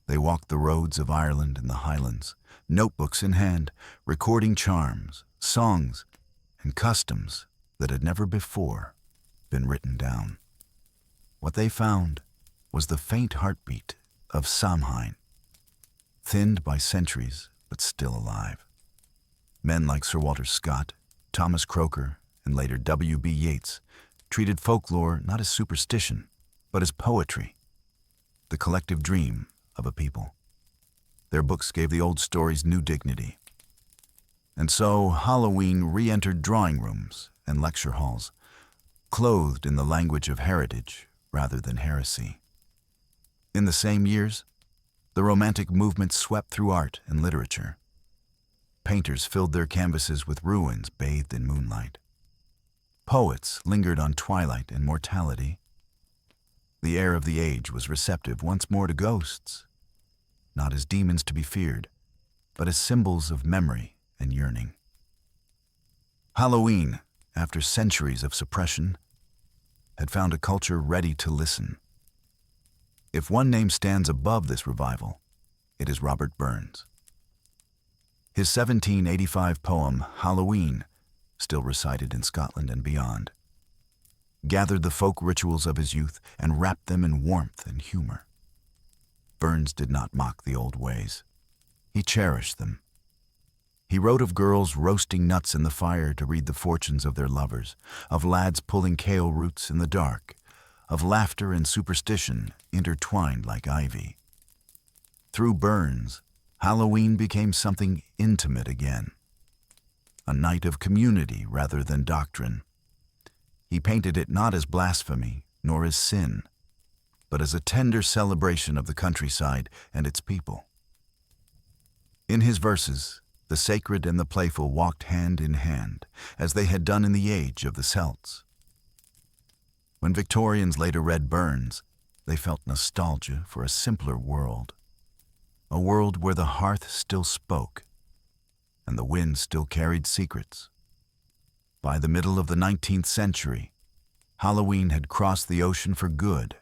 They walked the roads of Ireland and the Highlands, notebooks in hand, recording charms, songs, and customs that had never before been written down. What they found was the faint heartbeat of Samhain, thinned by centuries but still alive. Men like Sir Walter Scott, Thomas Croker, and later W.B. Yeats treated folklore not as superstition, but as poetry, the collective dream of a people. Their books gave the old stories new dignity. And so Halloween re-entered drawing rooms and lecture halls, clothed in the language of heritage rather than heresy. In the same years, the Romantic movement swept through art and literature. Painters filled their canvases with ruins bathed in moonlight. Poets lingered on twilight and mortality. The air of the age was receptive once more to ghosts, not as demons to be feared, but as symbols of memory and yearning. Halloween, after centuries of suppression, had found a culture ready to listen. If one name stands above this revival, it is Robert Burns. His 1785 poem, Halloween, still recited in Scotland and beyond, gathered the folk rituals of his youth and wrapped them in warmth and humor. Burns did not mock the old ways. He cherished them. He wrote of girls roasting nuts in the fire to read the fortunes of their lovers, of lads pulling kale roots in the dark, of laughter and superstition intertwined like ivy. Through Burns, Halloween became something intimate again, a night of community rather than doctrine. He painted it not as blasphemy nor as sin, but as a tender celebration of the countryside and its people. In his verses, the sacred and the playful walked hand in hand, as they had done in the age of the Celts. When Victorians later read Burns, they felt nostalgia for a simpler world, a world where the hearth still spoke and the wind still carried secrets. By the middle of the 19th century, Halloween had crossed the ocean for good.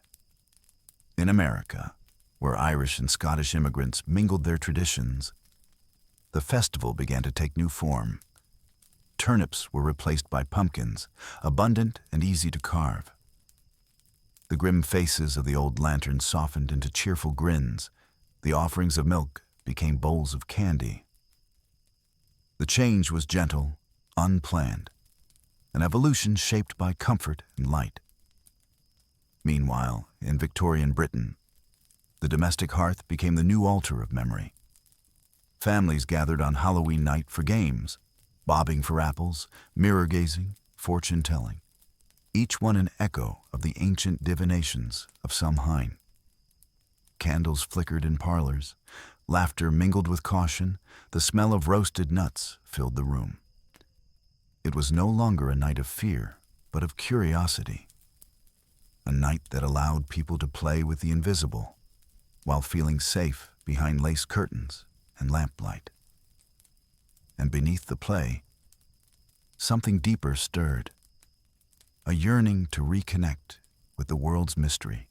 In America, where Irish and Scottish immigrants mingled their traditions, the festival began to take new form. Turnips were replaced by pumpkins, abundant and easy to carve. The grim faces of the old lanterns softened into cheerful grins. The offerings of milk became bowls of candy. The change was gentle, unplanned, an evolution shaped by comfort and light. Meanwhile, in Victorian Britain, the domestic hearth became the new altar of memory. Families gathered on Halloween night for games, bobbing for apples, mirror-gazing, fortune-telling, each one an echo of the ancient divinations of Samhain. Candles flickered in parlors, laughter mingled with caution, the smell of roasted nuts filled the room. It was no longer a night of fear, but of curiosity, a night that allowed people to play with the invisible, while feeling safe behind lace curtains and lamplight. And beneath the play, something deeper stirred, a yearning to reconnect with the world's mystery,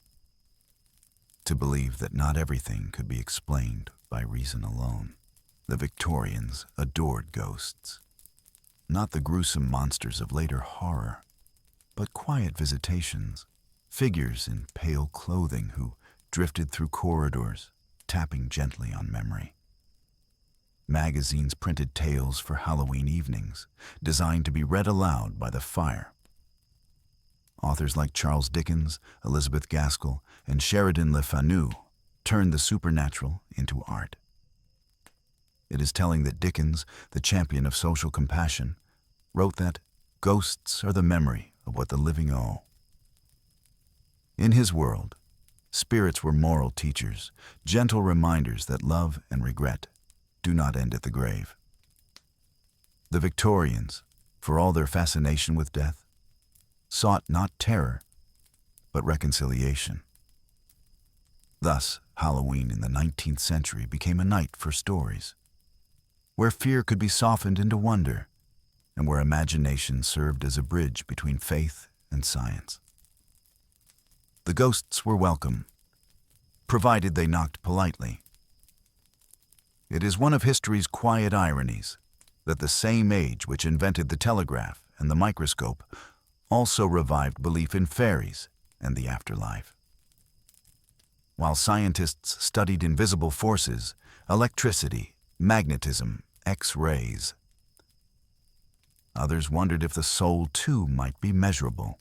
to believe that not everything could be explained by reason alone. The Victorians adored ghosts, not the gruesome monsters of later horror, but quiet visitations, figures in pale clothing who drifted through corridors, tapping gently on memory. Magazines printed tales for Halloween evenings, designed to be read aloud by the fire. Authors like Charles Dickens, Elizabeth Gaskell, and Sheridan Le Fanu turned the supernatural into art. It is telling that Dickens, the champion of social compassion, wrote that ghosts are the memory of what the living owe. In his world, spirits were moral teachers, gentle reminders that love and regret do not end at the grave. The Victorians, for all their fascination with death, sought not terror, but reconciliation. Thus, Halloween in the 19th century became a night for stories, where fear could be softened into wonder, and where imagination served as a bridge between faith and science. The ghosts were welcome, provided they knocked politely. It is one of history's quiet ironies that the same age which invented the telegraph and the microscope also revived belief in fairies and the afterlife. While scientists studied invisible forces, electricity, magnetism, X-rays, others wondered if the soul too might be measurable.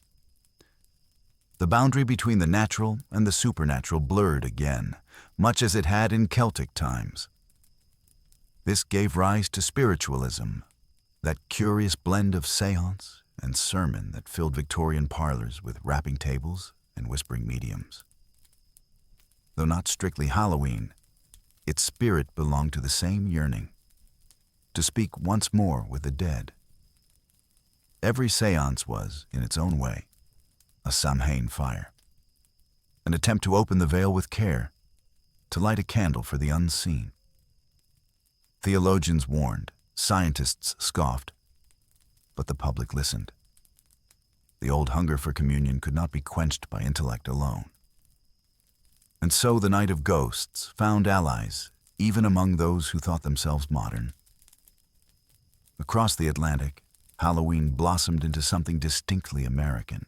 The boundary between the natural and the supernatural blurred again, much as it had in Celtic times. This gave rise to spiritualism, that curious blend of seance and sermon that filled Victorian parlors with rapping tables and whispering mediums. Though not strictly Halloween, its spirit belonged to the same yearning, to speak once more with the dead. Every seance was, in its own way, a Samhain fire, an attempt to open the veil with care, to light a candle for the unseen. Theologians warned, scientists scoffed, but the public listened. The old hunger for communion could not be quenched by intellect alone. And so the night of ghosts found allies, even among those who thought themselves modern. Across the Atlantic, Halloween blossomed into something distinctly American,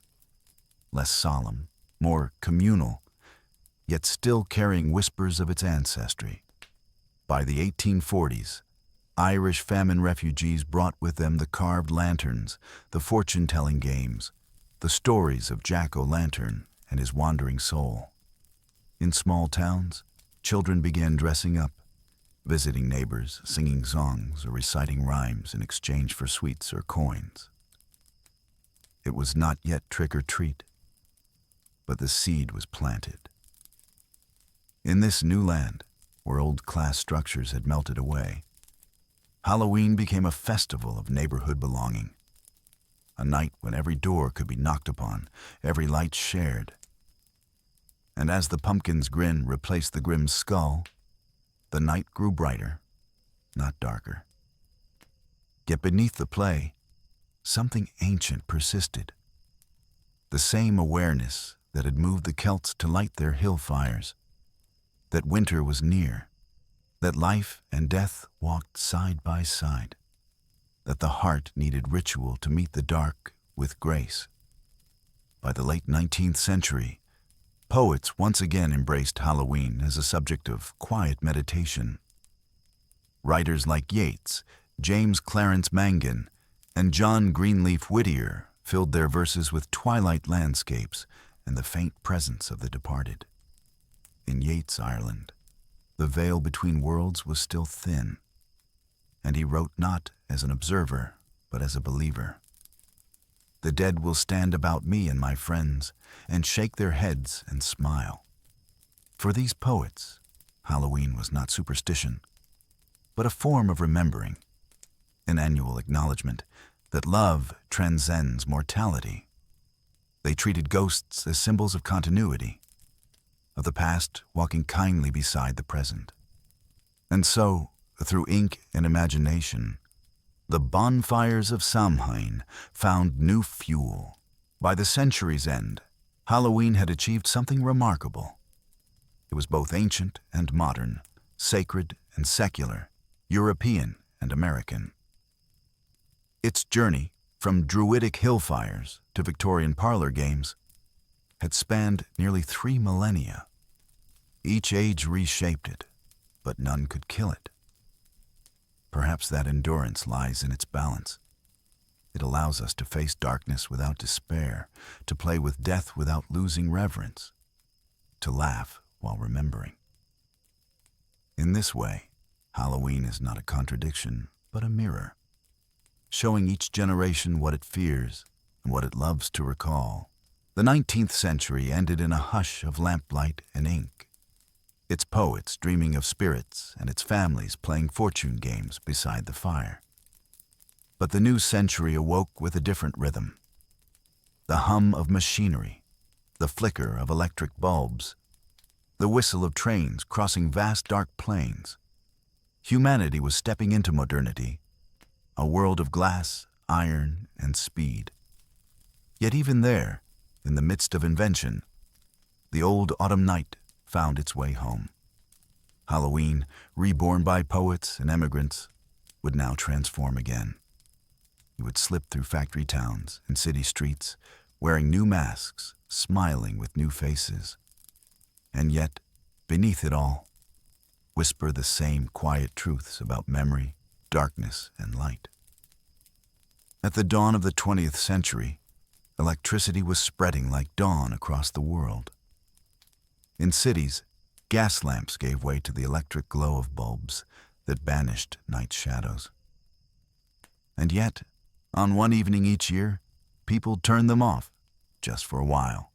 less solemn, more communal, yet still carrying whispers of its ancestry. By the 1840s, Irish famine refugees brought with them the carved lanterns, the fortune-telling games, the stories of Jack-o'-lantern and his wandering soul. In small towns, children began dressing up, visiting neighbors, singing songs, or reciting rhymes in exchange for sweets or coins. It was not yet trick or treat, but the seed was planted. In this new land, where old class structures had melted away, Halloween became a festival of neighborhood belonging, a night when every door could be knocked upon, every light shared. And as the pumpkin's grin replaced the grim skull, the night grew brighter, not darker. Yet beneath the play, something ancient persisted. The same awareness that had moved the Celts to light their hill fires, that winter was near, that life and death walked side by side, that the heart needed ritual to meet the dark with grace. By the late 19th century, poets once again embraced Halloween as a subject of quiet meditation. Writers like Yeats, James Clarence Mangan, and John Greenleaf Whittier filled their verses with twilight landscapes and the faint presence of the departed. In Yeats' Ireland, the veil between worlds was still thin, and he wrote not as an observer, but as a believer. The dead will stand about me and my friends, and shake their heads and smile. For these poets, Halloween was not superstition, but a form of remembering, an annual acknowledgement that love transcends mortality. They treated ghosts as symbols of continuity, of the past walking kindly beside the present. And so, through ink and imagination, the bonfires of Samhain found new fuel. By the century's end, Halloween had achieved something remarkable. It was both ancient and modern, sacred and secular, European and American. Its journey, from Druidic hill fires to Victorian parlor games, had spanned nearly 3 millennia. Each age reshaped it, but none could kill it. Perhaps that endurance lies in its balance. It allows us to face darkness without despair, to play with death without losing reverence, to laugh while remembering. In this way, Halloween is not a contradiction, but a mirror, showing each generation what it fears and what it loves to recall. The 19th century ended in a hush of lamplight and ink, its poets dreaming of spirits and its families playing fortune games beside the fire. But the new century awoke with a different rhythm. The hum of machinery, the flicker of electric bulbs, the whistle of trains crossing vast dark plains. Humanity was stepping into modernity, a world of glass, iron, and speed. Yet even there, in the midst of invention, the old autumn night found its way home. Halloween, reborn by poets and emigrants, would now transform again. It would slip through factory towns and city streets, wearing new masks, smiling with new faces. And yet, beneath it all, whisper the same quiet truths about memory, darkness, and light. At the dawn of the 20th century, electricity was spreading like dawn across the world. In cities, gas lamps gave way to the electric glow of bulbs that banished night's shadows. And yet, on one evening each year, people turned them off, just for a while,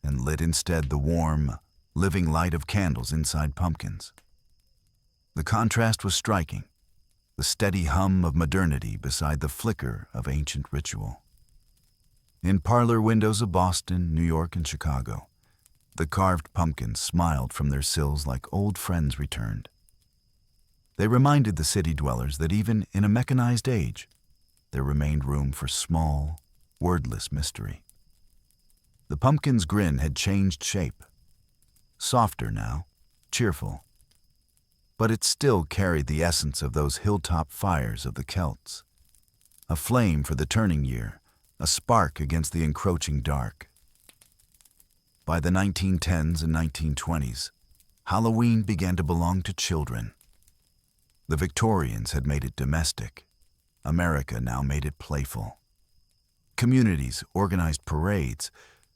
and lit instead the warm, living light of candles inside pumpkins. The contrast was striking, the steady hum of modernity beside the flicker of ancient ritual. In parlor windows of Boston, New York, and Chicago, the carved pumpkins smiled from their sills like old friends returned. They reminded the city dwellers that even in a mechanized age, there remained room for small, wordless mystery. The pumpkin's grin had changed shape, softer now, cheerful, but it still carried the essence of those hilltop fires of the Celts, a flame for the turning year, a spark against the encroaching dark. By the 1910s and 1920s, Halloween began to belong to children. The Victorians had made it domestic. America now made it playful. Communities organized parades,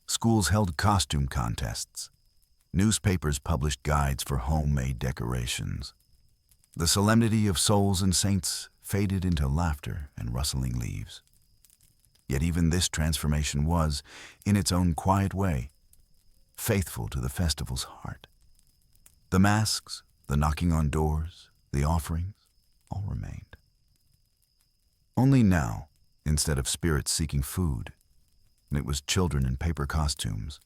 schools held costume contests, newspapers published guides for homemade decorations. The solemnity of souls and saints faded into laughter and rustling leaves. Yet even this transformation was, in its own quiet way, faithful to the festival's heart. The masks, the knocking on doors, the offerings, all remained. Only now, instead of spirits seeking food, it was children in paper costumes,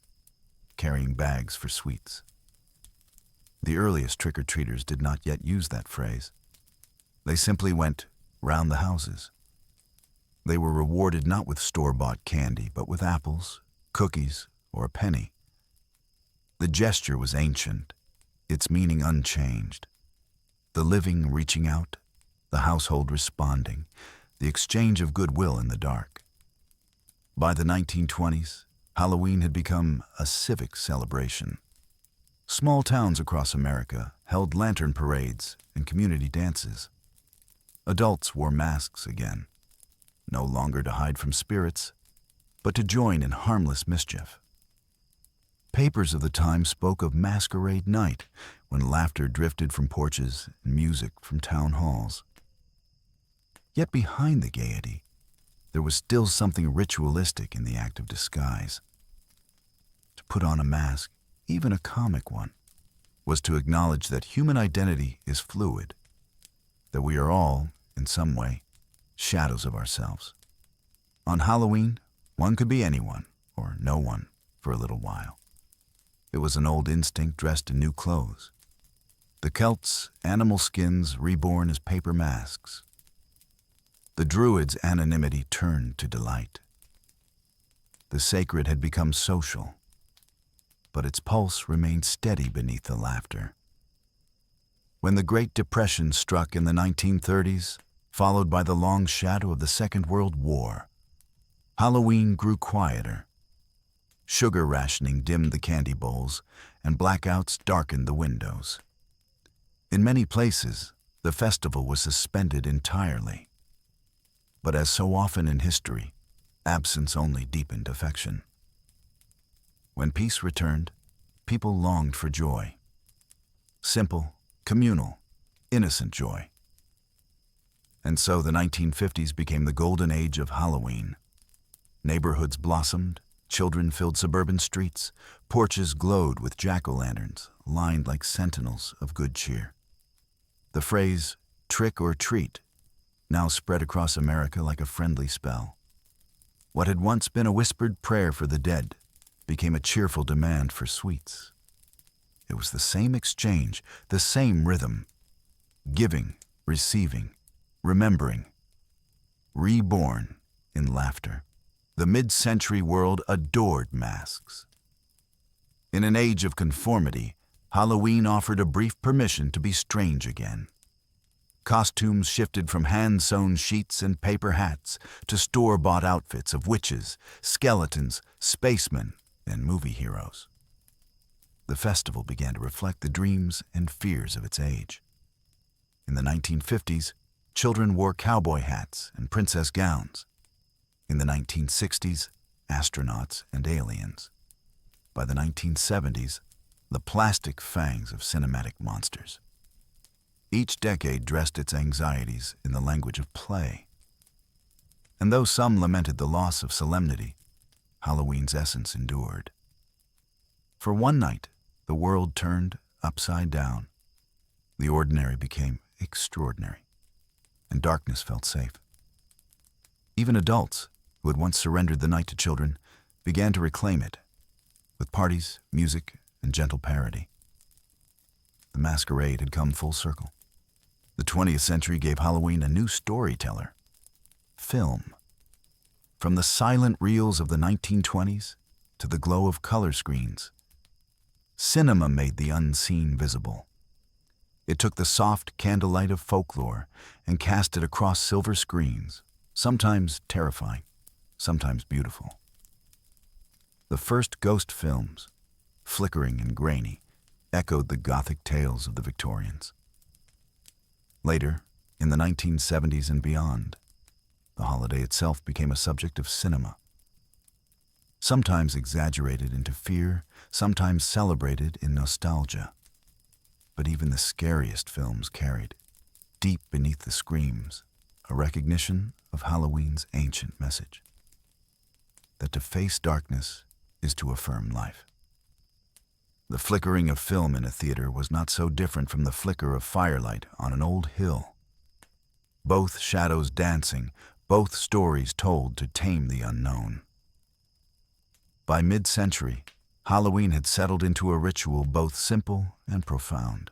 carrying bags for sweets. The earliest trick-or-treaters did not yet use that phrase. They simply went round the houses. They were rewarded not with store-bought candy, but with apples, cookies, or a penny. The gesture was ancient, its meaning unchanged. The living reaching out, the household responding, the exchange of goodwill in the dark. By the 1920s, Halloween had become a civic celebration. Small towns across America held lantern parades and community dances. Adults wore masks again, no longer to hide from spirits, but to join in harmless mischief. Papers of the time spoke of Masquerade Night, when laughter drifted from porches and music from town halls. Yet behind the gaiety, there was still something ritualistic in the act of disguise. To put on a mask, even a comic one, was to acknowledge that human identity is fluid, that we are all, in some way, shadows of ourselves. On Halloween, one could be anyone, or no one, for a little while. It was an old instinct dressed in new clothes. The Celts, animal skins reborn as paper masks. The Druids' anonymity turned to delight. The sacred had become social, but its pulse remained steady beneath the laughter. When the Great Depression struck in the 1930s, followed by the long shadow of the Second World War, Halloween grew quieter. Sugar rationing dimmed the candy bowls, and blackouts darkened the windows. In many places, the festival was suspended entirely. But as so often in history, absence only deepened affection. When peace returned, people longed for joy. Simple, communal, innocent joy. And so the 1950s became the golden age of Halloween. Neighborhoods blossomed, children filled suburban streets, porches glowed with jack-o'-lanterns, lined like sentinels of good cheer. The phrase, trick or treat, now spread across America like a friendly spell. What had once been a whispered prayer for the dead became a cheerful demand for sweets. It was the same exchange, the same rhythm. Giving, receiving, remembering. Reborn in laughter. The mid-century world adored masks. In an age of conformity, Halloween offered a brief permission to be strange again. Costumes shifted from hand-sewn sheets and paper hats to store-bought outfits of witches, skeletons, spacemen, and movie heroes. The festival began to reflect the dreams and fears of its age. In the 1950s, children wore cowboy hats and princess gowns. In the 1960s, astronauts and aliens. By the 1970s, the plastic fangs of cinematic monsters. Each decade dressed its anxieties in the language of play. And though some lamented the loss of solemnity, Halloween's essence endured. For one night, the world turned upside down. The ordinary became extraordinary, and darkness felt safe. Even adults, who had once surrendered the night to children, began to reclaim it, with parties, music, and gentle parody. The masquerade had come full circle. The 20th century gave Halloween a new storyteller: film. From the silent reels of the 1920s to the glow of color screens, cinema made the unseen visible. It took the soft candlelight of folklore and cast it across silver screens, sometimes terrifying, sometimes beautiful. The first ghost films, flickering and grainy, echoed the Gothic tales of the Victorians. Later, in the 1970s and beyond, the holiday itself became a subject of cinema. Sometimes exaggerated into fear, sometimes celebrated in nostalgia. But even the scariest films carried, deep beneath the screams, a recognition of Halloween's ancient message: that to face darkness is to affirm life. The flickering of film in a theater was not so different from the flicker of firelight on an old hill. Both shadows dancing, both stories told to tame the unknown. By mid-century, Halloween had settled into a ritual both simple and profound.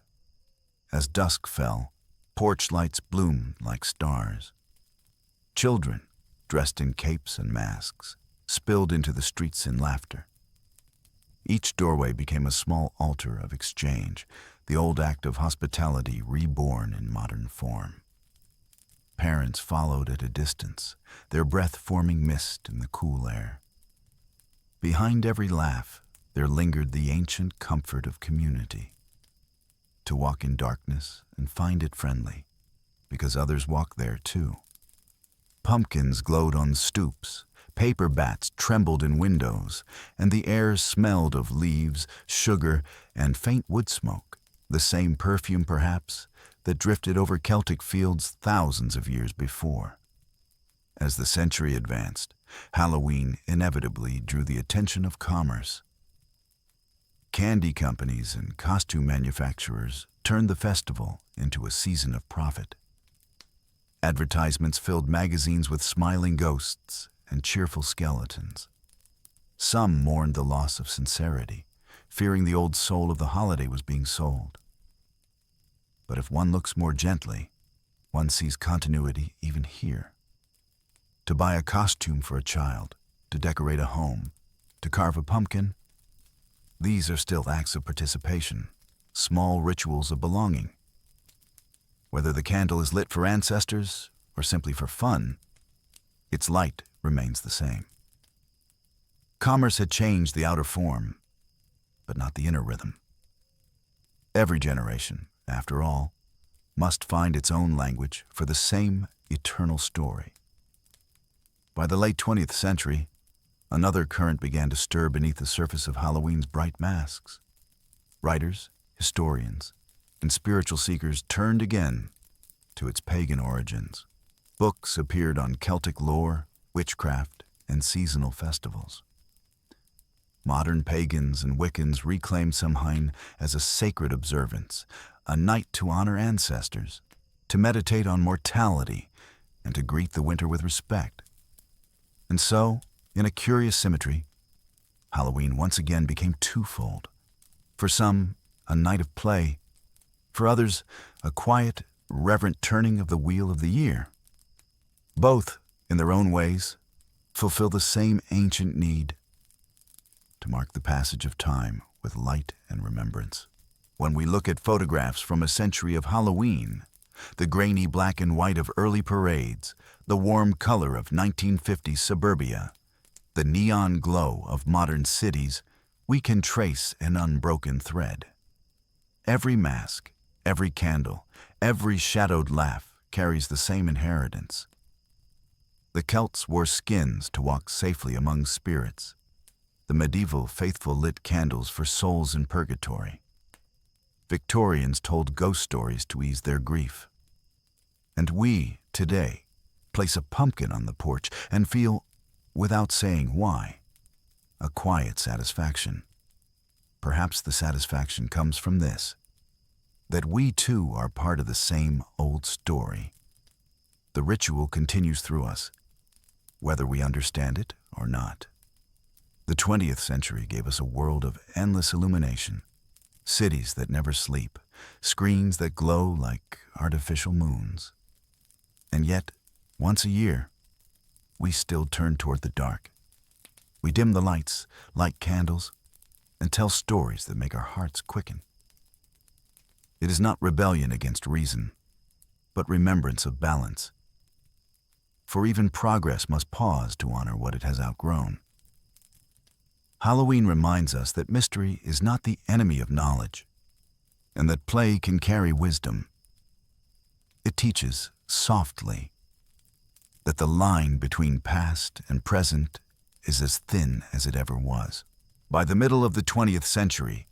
As dusk fell, porch lights bloomed like stars. Children, dressed in capes and masks, spilled into the streets in laughter. Each doorway became a small altar of exchange, the old act of hospitality reborn in modern form. Parents followed at a distance, their breath forming mist in the cool air. Behind every laugh, there lingered the ancient comfort of community. To walk in darkness and find it friendly, because others walk there too. Pumpkins glowed on stoops, paper bats trembled in windows, and the air smelled of leaves, sugar, and faint wood smoke, the same perfume perhaps that drifted over Celtic fields thousands of years before. As the century advanced, Halloween inevitably drew the attention of commerce. Candy companies and costume manufacturers turned the festival into a season of profit. Advertisements filled magazines with smiling ghosts and cheerful skeletons. Some mourned the loss of sincerity, fearing the old soul of the holiday was being sold. But if one looks more gently, one sees continuity even here. To buy a costume for a child, to decorate a home, to carve a pumpkin, these are still acts of participation, small rituals of belonging. Whether the candle is lit for ancestors or simply for fun, its light remains the same. Commerce had changed the outer form, but not the inner rhythm. Every generation, after all, must find its own language for the same eternal story. By the late 20th century, another current began to stir beneath the surface of Halloween's bright masks. Writers, historians, and spiritual seekers turned again to its pagan origins. Books appeared on Celtic lore, witchcraft, and seasonal festivals. Modern pagans and Wiccans reclaimed Samhain as a sacred observance, a night to honor ancestors, to meditate on mortality, and to greet the winter with respect. And so, in a curious symmetry, Halloween once again became twofold. For some, a night of play. For others, a quiet, reverent turning of the wheel of the year. Both, in their own ways, fulfill the same ancient need: to mark the passage of time with light and remembrance. When we look at photographs from a century of Halloween, the grainy black and white of early parades, the warm color of 1950s suburbia, the neon glow of modern cities, we can trace an unbroken thread. Every mask, every candle, every shadowed laugh carries the same inheritance. The Celts wore skins to walk safely among spirits. The medieval faithful lit candles for souls in purgatory. Victorians told ghost stories to ease their grief. And we, today, place a pumpkin on the porch and feel, without saying why, a quiet satisfaction. Perhaps the satisfaction comes from this: that we too are part of the same old story. The ritual continues through us, whether we understand it or not. The 20th century gave us a world of endless illumination, cities that never sleep, screens that glow like artificial moons. And yet, once a year, we still turn toward the dark. We dim the lights, light candles, and tell stories that make our hearts quicken. It is not rebellion against reason, but remembrance of balance. For even progress must pause to honor what it has outgrown. Halloween reminds us that mystery is not the enemy of knowledge, and that play can carry wisdom. It teaches, softly, that the line between past and present is as thin as it ever was. By the middle of the 20th century,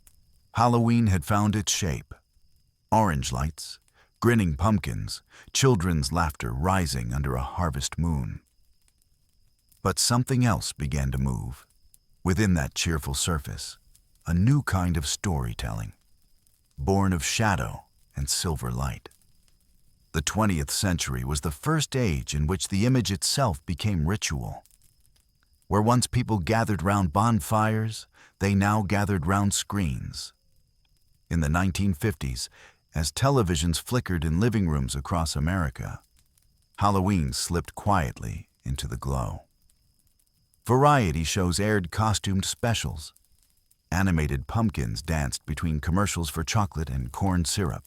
Halloween had found its shape. Orange lights, grinning pumpkins, children's laughter rising under a harvest moon. But something else began to move. Within that cheerful surface, a new kind of storytelling, born of shadow and silver light. The 20th century was the first age in which the image itself became ritual. Where once people gathered round bonfires, they now gathered round screens. In the 1950s, as televisions flickered in living rooms across America, Halloween slipped quietly into the glow. Variety shows aired costumed specials. Animated pumpkins danced between commercials for chocolate and corn syrup.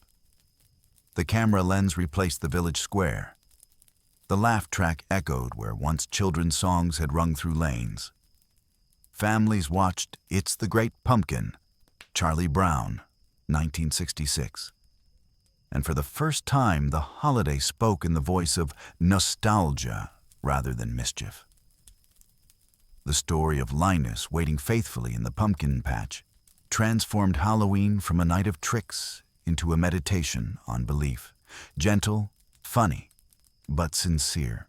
The camera lens replaced the village square. The laugh track echoed where once children's songs had rung through lanes. Families watched It's the Great Pumpkin, Charlie Brown, 1966. And for the first time, the holiday spoke in the voice of nostalgia rather than mischief. The story of Linus waiting faithfully in the pumpkin patch transformed Halloween from a night of tricks into a meditation on belief, gentle, funny, but sincere.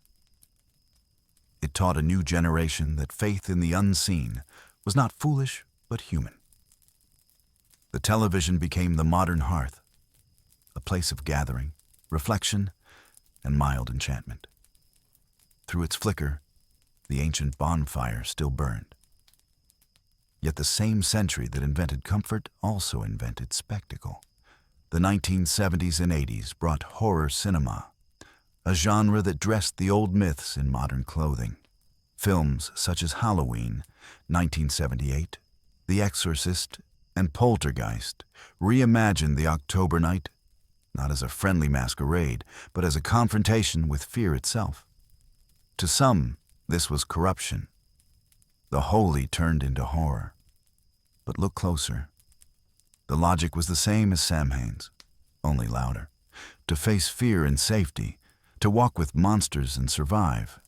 It taught a new generation that faith in the unseen was not foolish but human. The television became the modern hearth, a place of gathering, reflection, and mild enchantment. Through its flicker, the ancient bonfire still burned. Yet the same century that invented comfort also invented spectacle. The 1970s and 80s brought horror cinema, a genre that dressed the old myths in modern clothing. Films such as Halloween, 1978, The Exorcist, and Poltergeist reimagined the October night not as a friendly masquerade, but as a confrontation with fear itself. To some, this was corruption. The holy turned into horror. But look closer. The logic was the same as Samhain's, only louder. To face fear in safety, to walk with monsters and survive,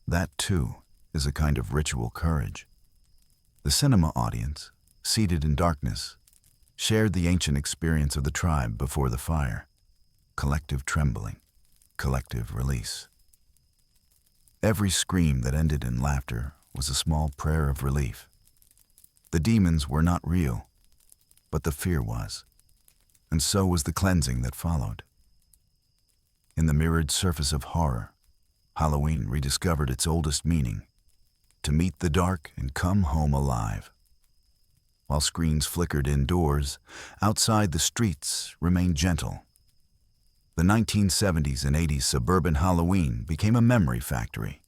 that too is a kind of ritual courage. The cinema audience, seated in darkness, shared the ancient experience of the tribe before the fire. Collective trembling, collective release. Every scream that ended in laughter was a small prayer of relief. The demons were not real, but the fear was, and so was the cleansing that followed. In the mirrored surface of horror, Halloween rediscovered its oldest meaning, to meet the dark and come home alive. While screens flickered indoors, outside the streets remained gentle. The 1970s and 80s suburban Halloween became a memory factory.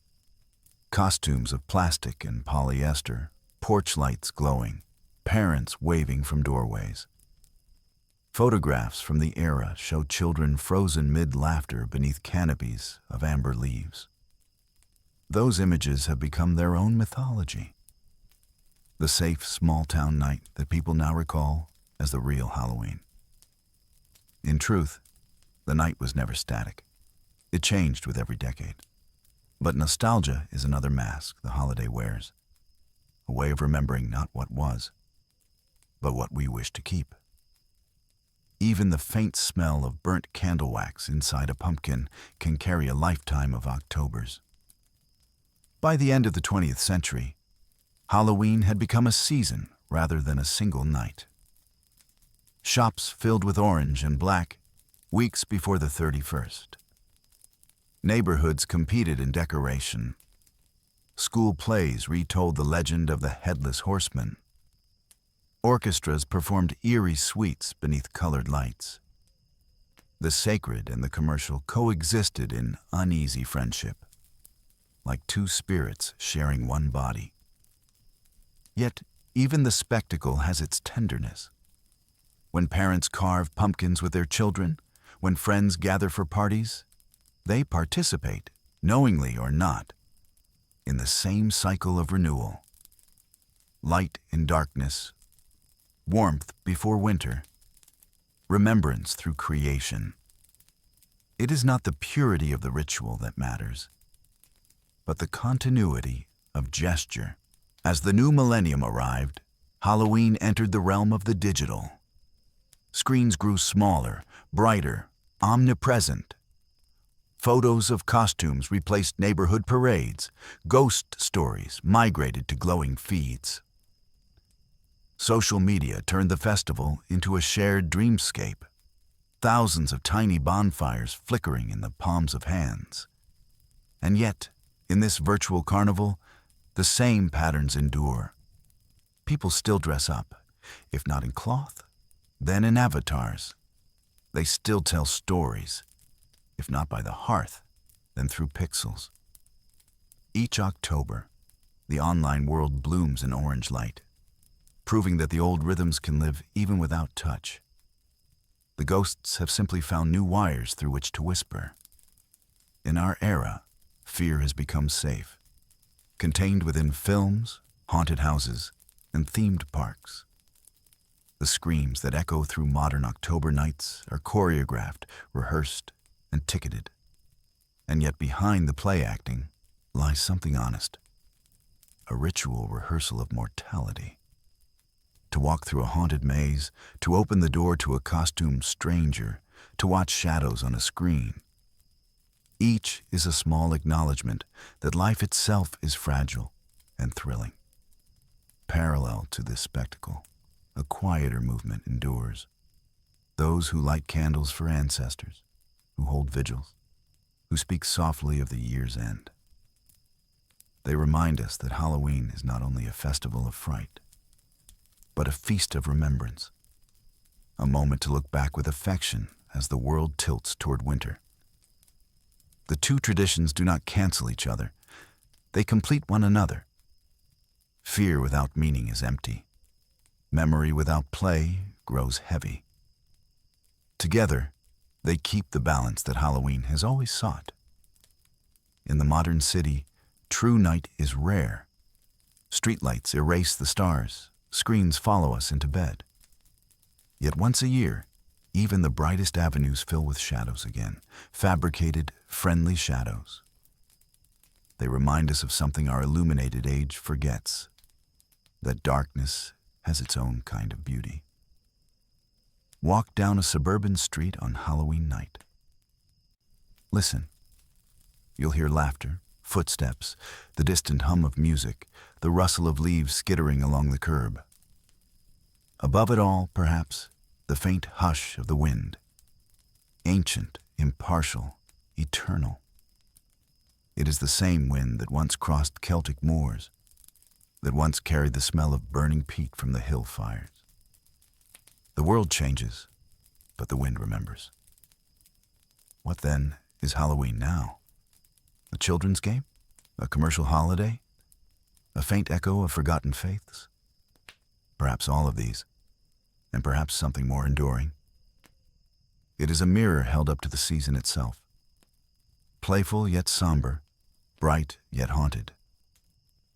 Costumes of plastic and polyester, porch lights glowing, parents waving from doorways. Photographs from the era show children frozen mid-laughter beneath canopies of amber leaves. Those images have become their own mythology. The safe, small-town night that people now recall as the real Halloween. In truth, the night was never static. It changed with every decade. But nostalgia is another mask the holiday wears, a way of remembering not what was, but what we wish to keep. Even the faint smell of burnt candle wax inside a pumpkin can carry a lifetime of Octobers. By the end of the 20th century, Halloween had become a season rather than a single night. Shops filled with orange and black weeks before the 31st. Neighborhoods competed in decoration. School plays retold the legend of the Headless Horseman. Orchestras performed eerie suites beneath colored lights. The sacred and the commercial coexisted in uneasy friendship, like two spirits sharing one body. Yet, even the spectacle has its tenderness. When parents carve pumpkins with their children, when friends gather for parties, they participate, knowingly or not, in the same cycle of renewal. Light in darkness, warmth before winter, remembrance through creation. It is not the purity of the ritual that matters, but the continuity of gesture. As the new millennium arrived, Halloween entered the realm of the digital. Screens grew smaller, brighter, omnipresent. Photos of costumes replaced neighborhood parades. Ghost stories migrated to glowing feeds. Social media turned the festival into a shared dreamscape. Thousands of tiny bonfires flickering in the palms of hands. And yet, in this virtual carnival, the same patterns endure. People still dress up, if not in cloth, then in avatars. They still tell stories, if not by the hearth, then through pixels. Each October, the online world blooms in orange light, proving that the old rhythms can live even without touch. The ghosts have simply found new wires through which to whisper. In our era, fear has become safe, contained within films, haunted houses, and themed parks. The screams that echo through modern October nights are choreographed, rehearsed, and ticketed. And yet behind the play acting lies something honest, a ritual rehearsal of mortality. To walk through a haunted maze, to open the door to a costumed stranger, to watch shadows on a screen. Each is a small acknowledgement that life itself is fragile and thrilling. Parallel to this spectacle, a quieter movement endures. Those who light candles for ancestors, who hold vigils, who speak softly of the year's end. They remind us that Halloween is not only a festival of fright, but a feast of remembrance, a moment to look back with affection as the world tilts toward winter. The two traditions do not cancel each other. They complete one another. Fear without meaning is empty. Memory without play grows heavy. Together, they keep the balance that Halloween has always sought. In the modern city, true night is rare. Streetlights erase the stars. Screens follow us into bed. Yet once a year, even the brightest avenues fill with shadows again, fabricated, friendly shadows. They remind us of something our illuminated age forgets, that darkness has its own kind of beauty. Walk down a suburban street on Halloween night. Listen. You'll hear laughter, footsteps, the distant hum of music, the rustle of leaves skittering along the curb. Above it all, perhaps, the faint hush of the wind. Ancient, impartial, eternal. It is the same wind that once crossed Celtic moors, that once carried the smell of burning peat from the hill fires. The world changes, but the wind remembers. What then is Halloween now? A children's game? A commercial holiday? A faint echo of forgotten faiths? Perhaps all of these, and perhaps something more enduring. It is a mirror held up to the season itself. Playful yet somber, bright yet haunted.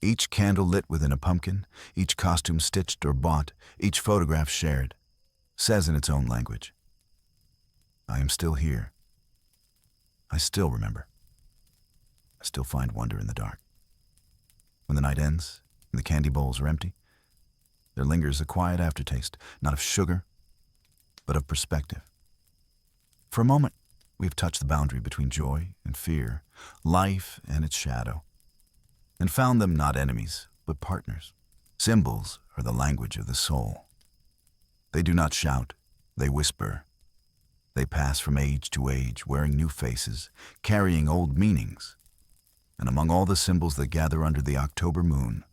Each candle lit within a pumpkin, each costume stitched or bought, each photograph shared, says in its own language, I am still here. I still remember. I still find wonder in the dark. When the night ends and the candy bowls are empty, there lingers a quiet aftertaste, not of sugar, but of perspective. For a moment, we've touched the boundary between joy and fear, life and its shadow, and found them not enemies, but partners. Symbols are the language of the soul. They do not shout, they whisper. They pass from age to age, wearing new faces, carrying old meanings. And among all the symbols that gather under the October moon,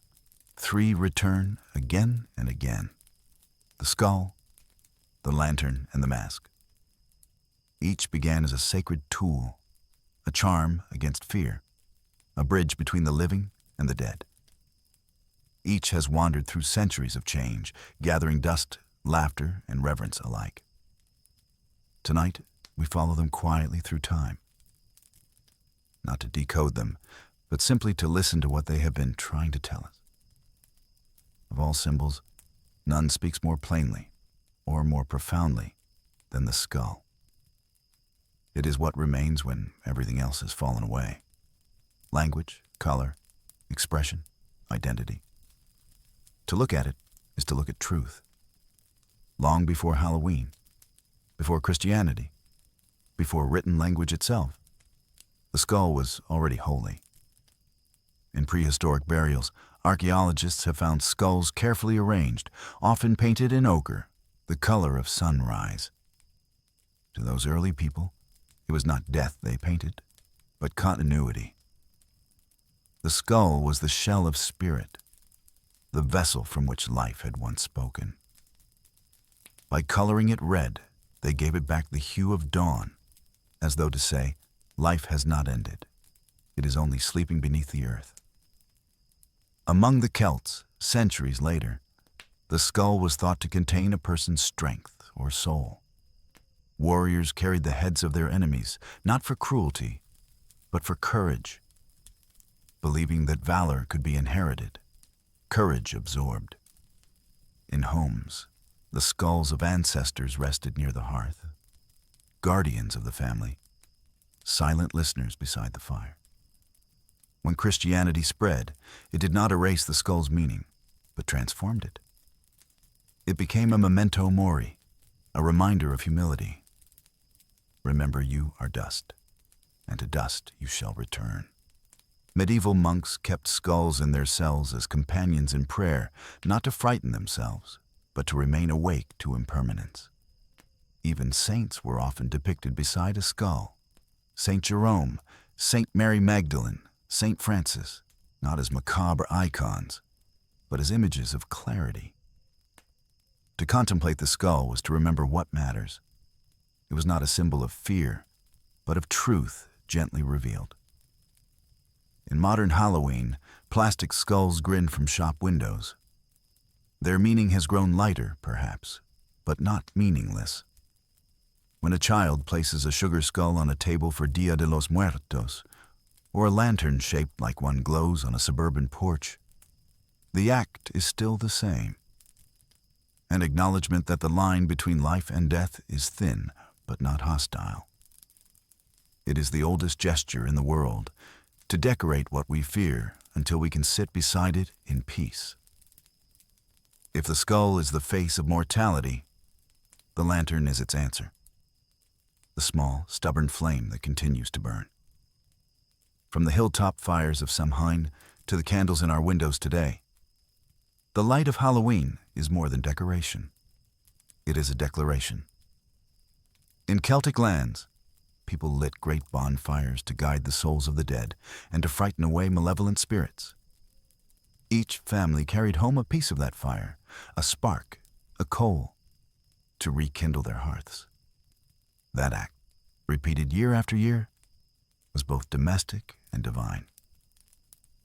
3 return again and again. The skull, the lantern, and the mask. Each began as a sacred tool, a charm against fear, a bridge between the living and the dead. Each has wandered through centuries of change, gathering dust, laughter, and reverence alike. Tonight, we follow them quietly through time. Not to decode them, but simply to listen to what they have been trying to tell us. Of all symbols, none speaks more plainly or more profoundly than the skull. It is what remains when everything else has fallen away. Language, color, expression, identity. To look at it is to look at truth. Long before Halloween, before Christianity, before written language itself, the skull was already holy. In prehistoric burials, archaeologists have found skulls carefully arranged, often painted in ochre, the color of sunrise. To those early people, it was not death they painted, but continuity. The skull was the shell of spirit, the vessel from which life had once spoken. By coloring it red, they gave it back the hue of dawn, as though to say, life has not ended. It is only sleeping beneath the earth. Among the Celts, centuries later, the skull was thought to contain a person's strength or soul. Warriors carried the heads of their enemies, not for cruelty, but for courage, believing that valor could be inherited, courage absorbed. In homes, the skulls of ancestors rested near the hearth, guardians of the family, silent listeners beside the fire. When Christianity spread, it did not erase the skull's meaning, but transformed it. It became a memento mori, a reminder of humility. Remember, you are dust, and to dust you shall return. Medieval monks kept skulls in their cells as companions in prayer, not to frighten themselves, but to remain awake to impermanence. Even saints were often depicted beside a skull. Saint Jerome, Saint Mary Magdalene, Saint Francis, not as macabre icons, but as images of clarity. To contemplate the skull was to remember what matters. It was not a symbol of fear, but of truth gently revealed. In modern Halloween, plastic skulls grin from shop windows. Their meaning has grown lighter, perhaps, but not meaningless. When a child places a sugar skull on a table for Dia de los Muertos, or a lantern shaped like one glows on a suburban porch, the act is still the same. An acknowledgement that the line between life and death is thin, but not hostile. It is the oldest gesture in the world, to decorate what we fear until we can sit beside it in peace. If the skull is the face of mortality, the lantern is its answer. The small, stubborn flame that continues to burn. From the hilltop fires of Samhain to the candles in our windows today, the light of Halloween is more than decoration. It is a declaration. In Celtic lands, people lit great bonfires to guide the souls of the dead and to frighten away malevolent spirits. Each family carried home a piece of that fire, a spark, a coal, to rekindle their hearths. That act, repeated year after year, was both domestic and divine,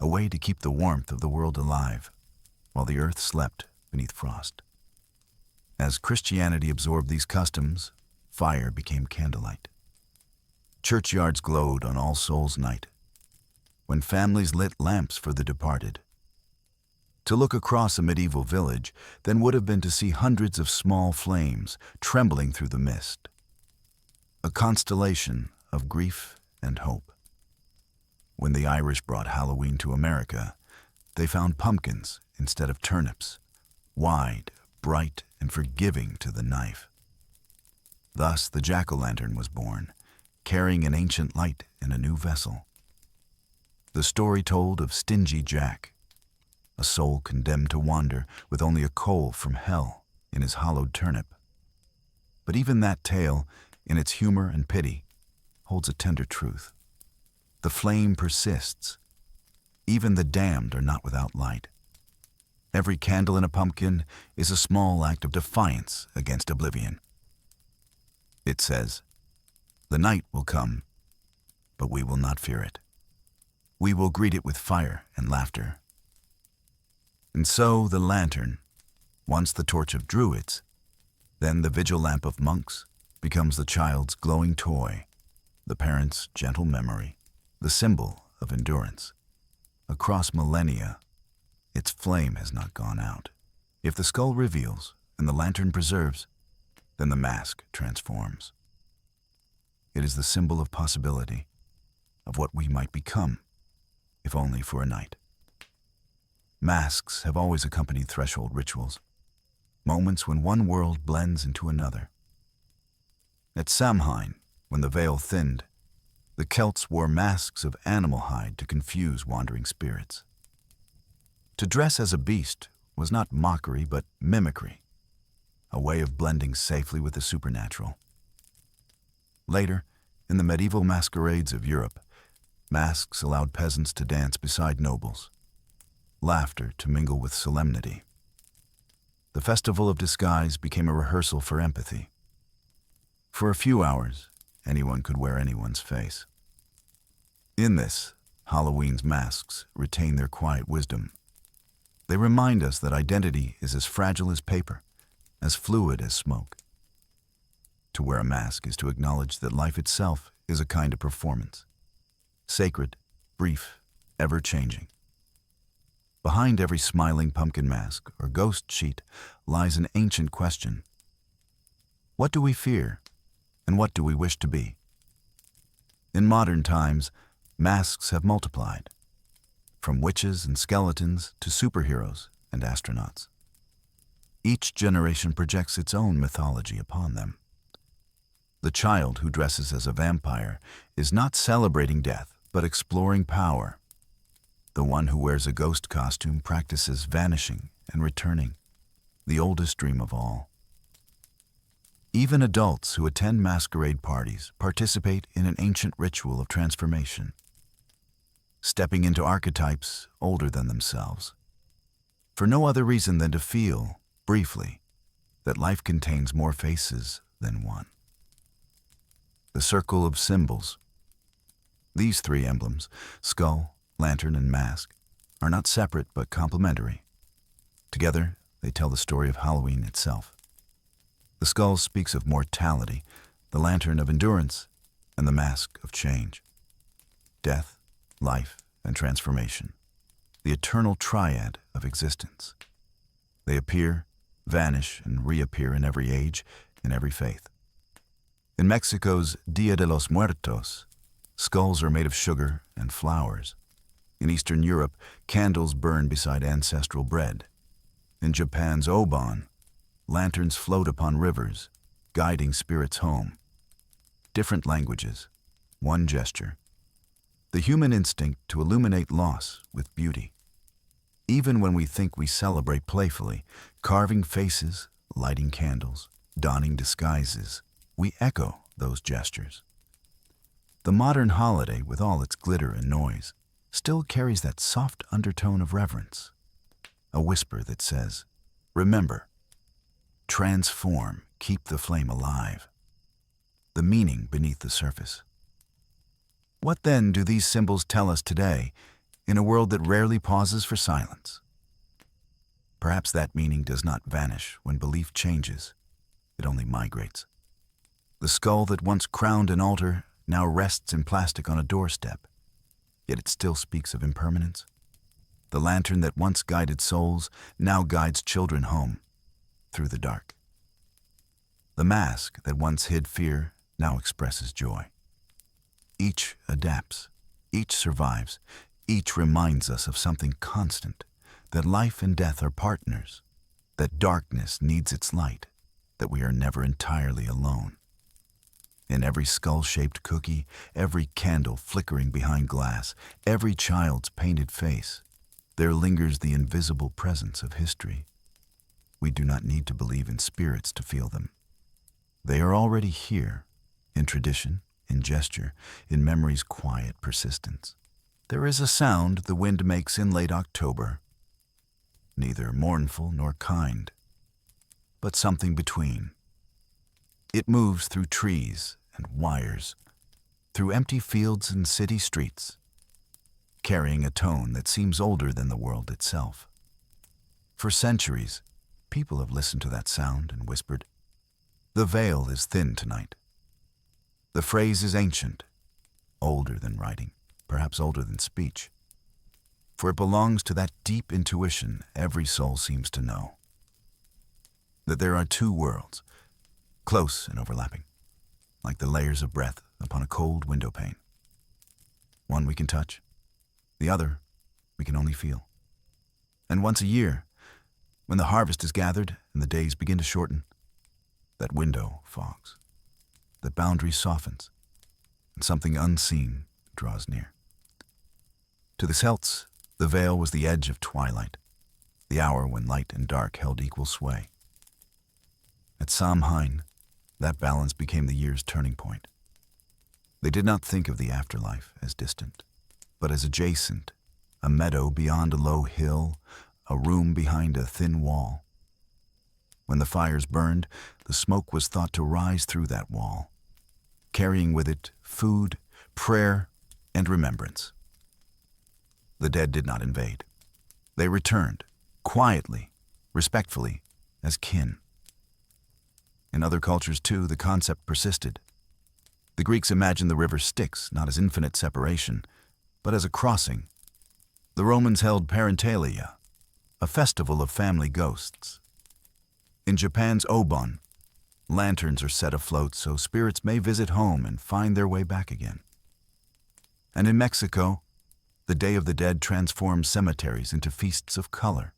a way to keep the warmth of the world alive while the earth slept beneath frost. As Christianity absorbed these customs, fire became candlelight. Churchyards glowed on All Souls' Night, when families lit lamps for the departed. To look across a medieval village then would have been to see hundreds of small flames trembling through the mist, a constellation of grief and hope. When the Irish brought Halloween to America, they found pumpkins instead of turnips, wide, bright, and forgiving to the knife. Thus the jack-o'-lantern was born, carrying an ancient light in a new vessel. The story told of Stingy Jack, a soul condemned to wander with only a coal from hell in his hollowed turnip. But even that tale, in its humor and pity, holds a tender truth. The flame persists. Even the damned are not without light. Every candle in a pumpkin is a small act of defiance against oblivion. It says, "The night will come, but we will not fear it. We will greet it with fire and laughter." And so the lantern, once the torch of druids, then the vigil lamp of monks, becomes the child's glowing toy, the parent's gentle memory, the symbol of endurance. Across millennia, its flame has not gone out. If the skull reveals and the lantern preserves, then the mask transforms. It is the symbol of possibility, of what we might become, if only for a night. Masks have always accompanied threshold rituals, moments when one world blends into another. At Samhain, when the veil thinned, the Celts wore masks of animal hide to confuse wandering spirits. To dress as a beast was not mockery but mimicry, a way of blending safely with the supernatural. Later, in the medieval masquerades of Europe, masks allowed peasants to dance beside nobles, laughter to mingle with solemnity. The festival of disguise became a rehearsal for empathy. For a few hours, anyone could wear anyone's face. In this, Halloween's masks retain their quiet wisdom. They remind us that identity is as fragile as paper, as fluid as smoke. To wear a mask is to acknowledge that life itself is a kind of performance, sacred, brief, ever-changing. Behind every smiling pumpkin mask or ghost sheet lies an ancient question. What do we fear, and what do we wish to be? In modern times, masks have multiplied, from witches and skeletons to superheroes and astronauts. Each generation projects its own mythology upon them. The child who dresses as a vampire is not celebrating death, but exploring power. The one who wears a ghost costume practices vanishing and returning, the oldest dream of all. Even adults who attend masquerade parties participate in an ancient ritual of transformation, stepping into archetypes older than themselves, for no other reason than to feel, briefly, that life contains more faces than one. The circle of symbols. These three emblems, skull, lantern, and mask, are not separate but complementary. Together, they tell the story of Halloween itself. The skull speaks of mortality, the lantern of endurance, and the mask of change. Death, life, and transformation, the eternal triad of existence. They appear, vanish, and reappear in every age, in every faith. In Mexico's Dia de los Muertos, skulls are made of sugar and flowers. In Eastern Europe, candles burn beside ancestral bread. In Japan's Obon, lanterns float upon rivers, guiding spirits home. Different languages, one gesture. The human instinct to illuminate loss with beauty. Even when we think we celebrate playfully, carving faces, lighting candles, donning disguises, we echo those gestures. The modern holiday, with all its glitter and noise, still carries that soft undertone of reverence, a whisper that says, remember, transform, keep the flame alive. The meaning beneath the surface. What then do these symbols tell us today in a world that rarely pauses for silence? Perhaps that meaning does not vanish when belief changes. It only migrates. The skull that once crowned an altar now rests in plastic on a doorstep, yet it still speaks of impermanence. The lantern that once guided souls now guides children home through the dark. The mask that once hid fear now expresses joy. Each adapts, each survives, each reminds us of something constant, that life and death are partners, that darkness needs its light, that we are never entirely alone. In every skull-shaped cookie, every candle flickering behind glass, every child's painted face, there lingers the invisible presence of history. We do not need to believe in spirits to feel them. They are already here, in tradition, in gesture, in memory's quiet persistence. There is a sound the wind makes in late October, neither mournful nor kind, but something between. It moves through trees and wires, through empty fields and city streets, carrying a tone that seems older than the world itself. For centuries, people have listened to that sound and whispered, "The veil is thin tonight." The phrase is ancient, older than writing, perhaps older than speech, for it belongs to that deep intuition every soul seems to know, that there are two worlds, close and overlapping, like the layers of breath upon a cold window pane. One we can touch, the other we can only feel. And once a year, when the harvest is gathered and the days begin to shorten, that window fogs, that boundary softens, and something unseen draws near. To the Celts, the veil was the edge of twilight, the hour when light and dark held equal sway. At Samhain, that balance became the year's turning point. They did not think of the afterlife as distant, but as adjacent, a meadow beyond a low hill, a room behind a thin wall. When the fires burned, the smoke was thought to rise through that wall, carrying with it food, prayer, and remembrance. The dead did not invade. They returned, quietly, respectfully, as kin. In other cultures, too, the concept persisted. The Greeks imagined the river Styx not as infinite separation, but as a crossing. The Romans held parentalia, a festival of family ghosts. In Japan's Obon, lanterns are set afloat so spirits may visit home and find their way back again. And in Mexico, the Day of the Dead transforms cemeteries into feasts of color,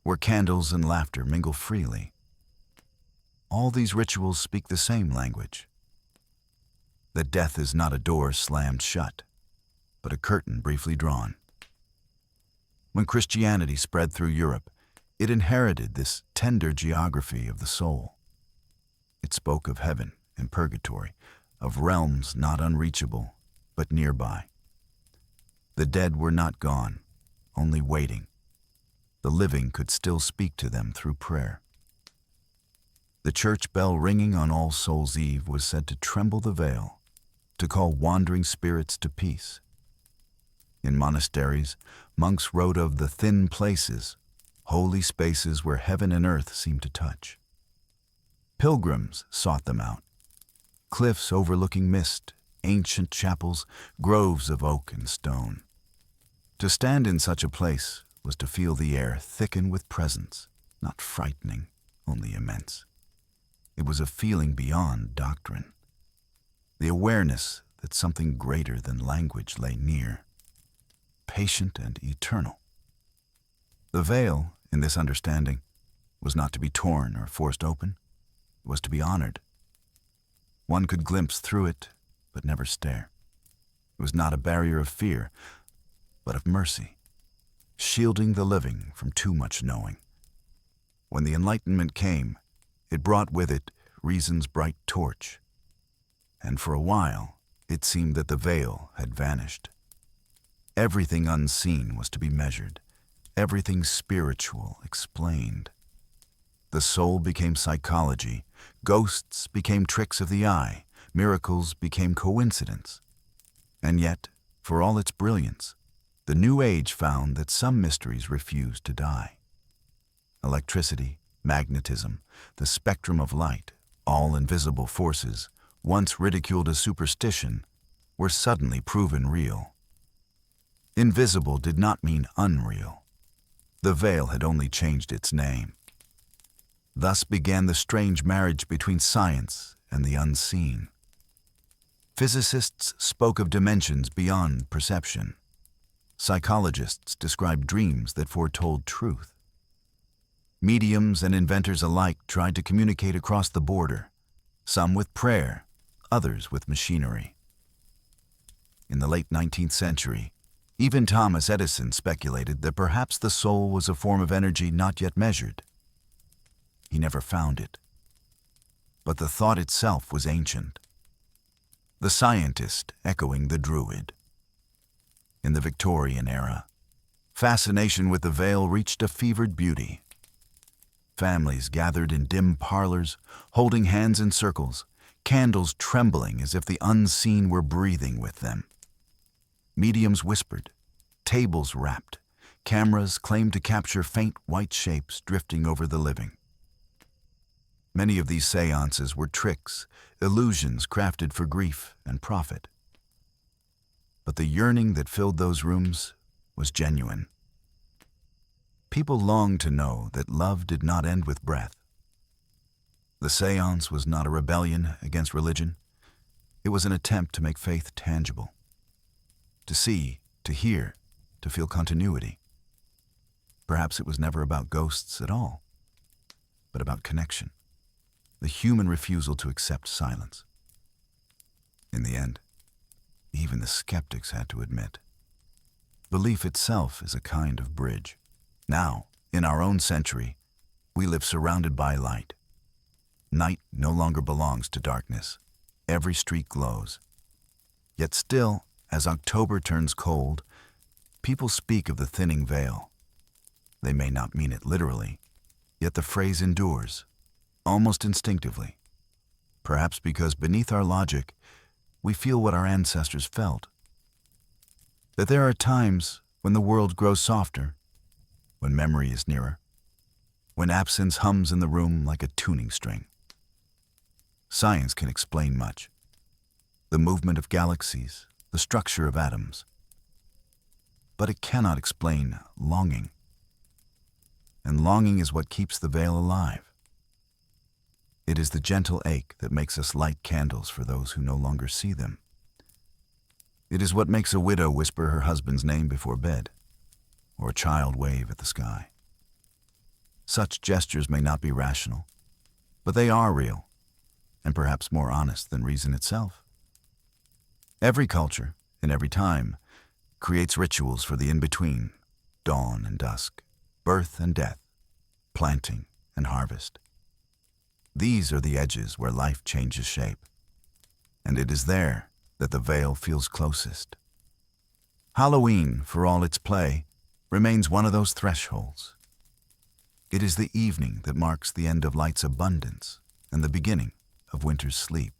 where candles and laughter mingle freely. All these rituals speak the same language. That death is not a door slammed shut, but a curtain briefly drawn. When Christianity spread through Europe, it inherited this tender geography of the soul. It spoke of heaven and purgatory, of realms not unreachable, but nearby. The dead were not gone, only waiting. The living could still speak to them through prayer. The church bell ringing on All Souls' Eve was said to tremble the veil, to call wandering spirits to peace. In monasteries, monks wrote of the thin places, holy spaces where heaven and earth seemed to touch. Pilgrims sought them out. Cliffs overlooking mist, ancient chapels, groves of oak and stone. To stand in such a place was to feel the air thicken with presence, not frightening, only immense. It was a feeling beyond doctrine, the awareness that something greater than language lay near, patient and eternal. The veil, in this understanding, was not to be torn or forced open. It was to be honored. One could glimpse through it, but never stare. It was not a barrier of fear, but of mercy, shielding the living from too much knowing. When the Enlightenment came, it brought with it reason's bright torch, and for a while it seemed that the veil had vanished. Everything unseen was to be measured, everything spiritual explained. The soul became psychology, ghosts became tricks of the eye, miracles became coincidence. And yet, for all its brilliance, the New Age found that some mysteries refused to die. Electricity, magnetism, the spectrum of light, all invisible forces, once ridiculed as superstition, were suddenly proven real. Invisible did not mean unreal. The veil had only changed its name. Thus began the strange marriage between science and the unseen. Physicists spoke of dimensions beyond perception. Psychologists described dreams that foretold truth. Mediums and inventors alike tried to communicate across the border, some with prayer, others with machinery. In the late 19th century, even Thomas Edison speculated that perhaps the soul was a form of energy not yet measured. He never found it. But the thought itself was ancient. The scientist echoing the druid. In the Victorian era, fascination with the veil reached a fevered beauty. Families gathered in dim parlors, holding hands in circles, candles trembling as if the unseen were breathing with them. Mediums whispered, tables rapped, cameras claimed to capture faint white shapes drifting over the living. Many of these seances were tricks, illusions crafted for grief and profit. But the yearning that filled those rooms was genuine. People longed to know that love did not end with breath. The seance was not a rebellion against religion. It was an attempt to make faith tangible, to see, to hear, to feel continuity. Perhaps it was never about ghosts at all, but about connection, the human refusal to accept silence. In the end, even the skeptics had to admit, belief itself is a kind of bridge. Now, in our own century, we live surrounded by light. Night no longer belongs to darkness. Every street glows. Yet still, as October turns cold, people speak of the thinning veil. They may not mean it literally, yet the phrase endures, almost instinctively. Perhaps because beneath our logic, we feel what our ancestors felt. That there are times when the world grows softer, when memory is nearer, when absence hums in the room like a tuning string. Science can explain much. The movement of galaxies, the structure of atoms. But it cannot explain longing. And longing is what keeps the veil alive. It is the gentle ache that makes us light candles for those who no longer see them. It is what makes a widow whisper her husband's name before bed, or a child wave at the sky. Such gestures may not be rational, but they are real, and perhaps more honest than reason itself. Every culture, in every time, creates rituals for the in-between, dawn and dusk, birth and death, planting and harvest. These are the edges where life changes shape, and it is there that the veil feels closest. Halloween, for all its play, remains one of those thresholds. It is the evening that marks the end of light's abundance and the beginning of winter's sleep.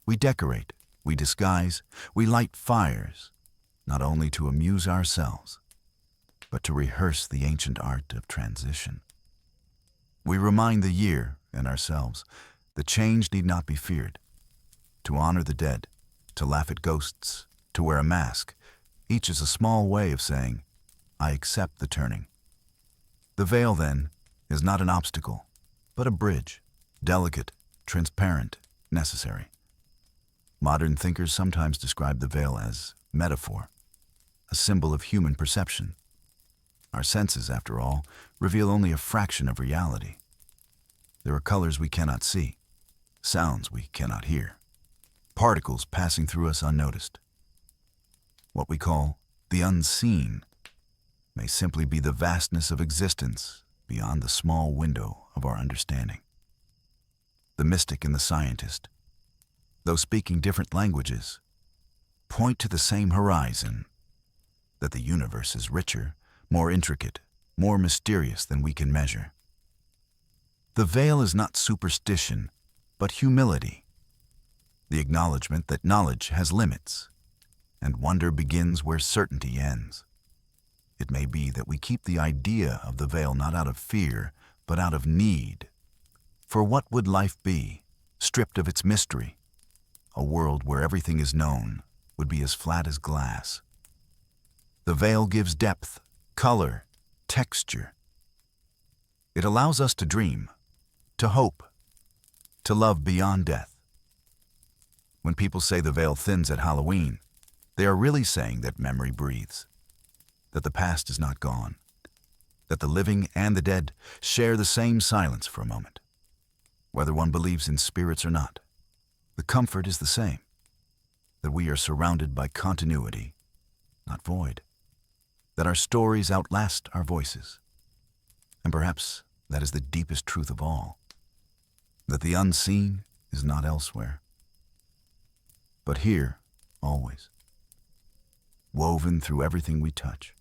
We decorate, we disguise, we light fires, not only to amuse ourselves, but to rehearse the ancient art of transition. We remind the year and ourselves that change need not be feared. To honor the dead, to laugh at ghosts, to wear a mask, each is a small way of saying, I accept the turning. The veil, then, is not an obstacle, but a bridge, delicate, transparent, necessary. Modern thinkers sometimes describe the veil as metaphor, a symbol of human perception. Our senses, after all, reveal only a fraction of reality. There are colors we cannot see, sounds we cannot hear, particles passing through us unnoticed. What we call the unseen may simply be the vastness of existence beyond the small window of our understanding. The mystic and the scientist, though speaking different languages, point to the same horizon, that the universe is richer, more intricate, more mysterious than we can measure. The veil is not superstition, but humility, the acknowledgement that knowledge has limits, and wonder begins where certainty ends. It may be that we keep the idea of the veil not out of fear, but out of need. For what would life be, stripped of its mystery? A world where everything is known would be as flat as glass. The veil gives depth, color, texture. It allows us to dream, to hope, to love beyond death. When people say the veil thins at Halloween, they are really saying that memory breathes, that the past is not gone, that the living and the dead share the same silence for a moment. Whether one believes in spirits or not, the comfort is the same, that we are surrounded by continuity, not void, that our stories outlast our voices, and perhaps that is the deepest truth of all, that the unseen is not elsewhere, but here, always, woven through everything we touch.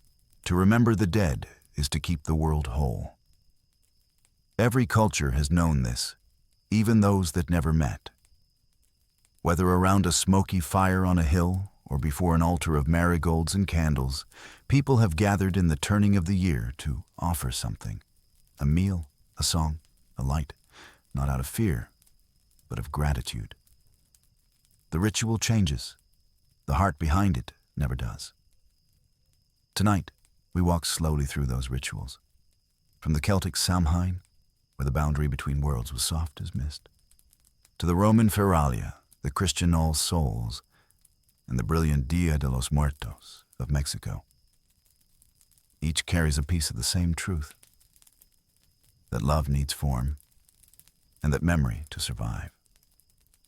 To remember the dead is to keep the world whole. Every culture has known this, even those that never met. Whether around a smoky fire on a hill or before an altar of marigolds and candles, people have gathered in the turning of the year to offer something, a meal, a song, a light, not out of fear, but of gratitude. The ritual changes. The heart behind it never does. Tonight, we walk slowly through those rituals, from the Celtic Samhain, where the boundary between worlds was soft as mist, to the Roman Feralia, the Christian All Souls, and the brilliant Dia de los Muertos of Mexico. Each carries a piece of the same truth, that love needs form, and that memory, to survive,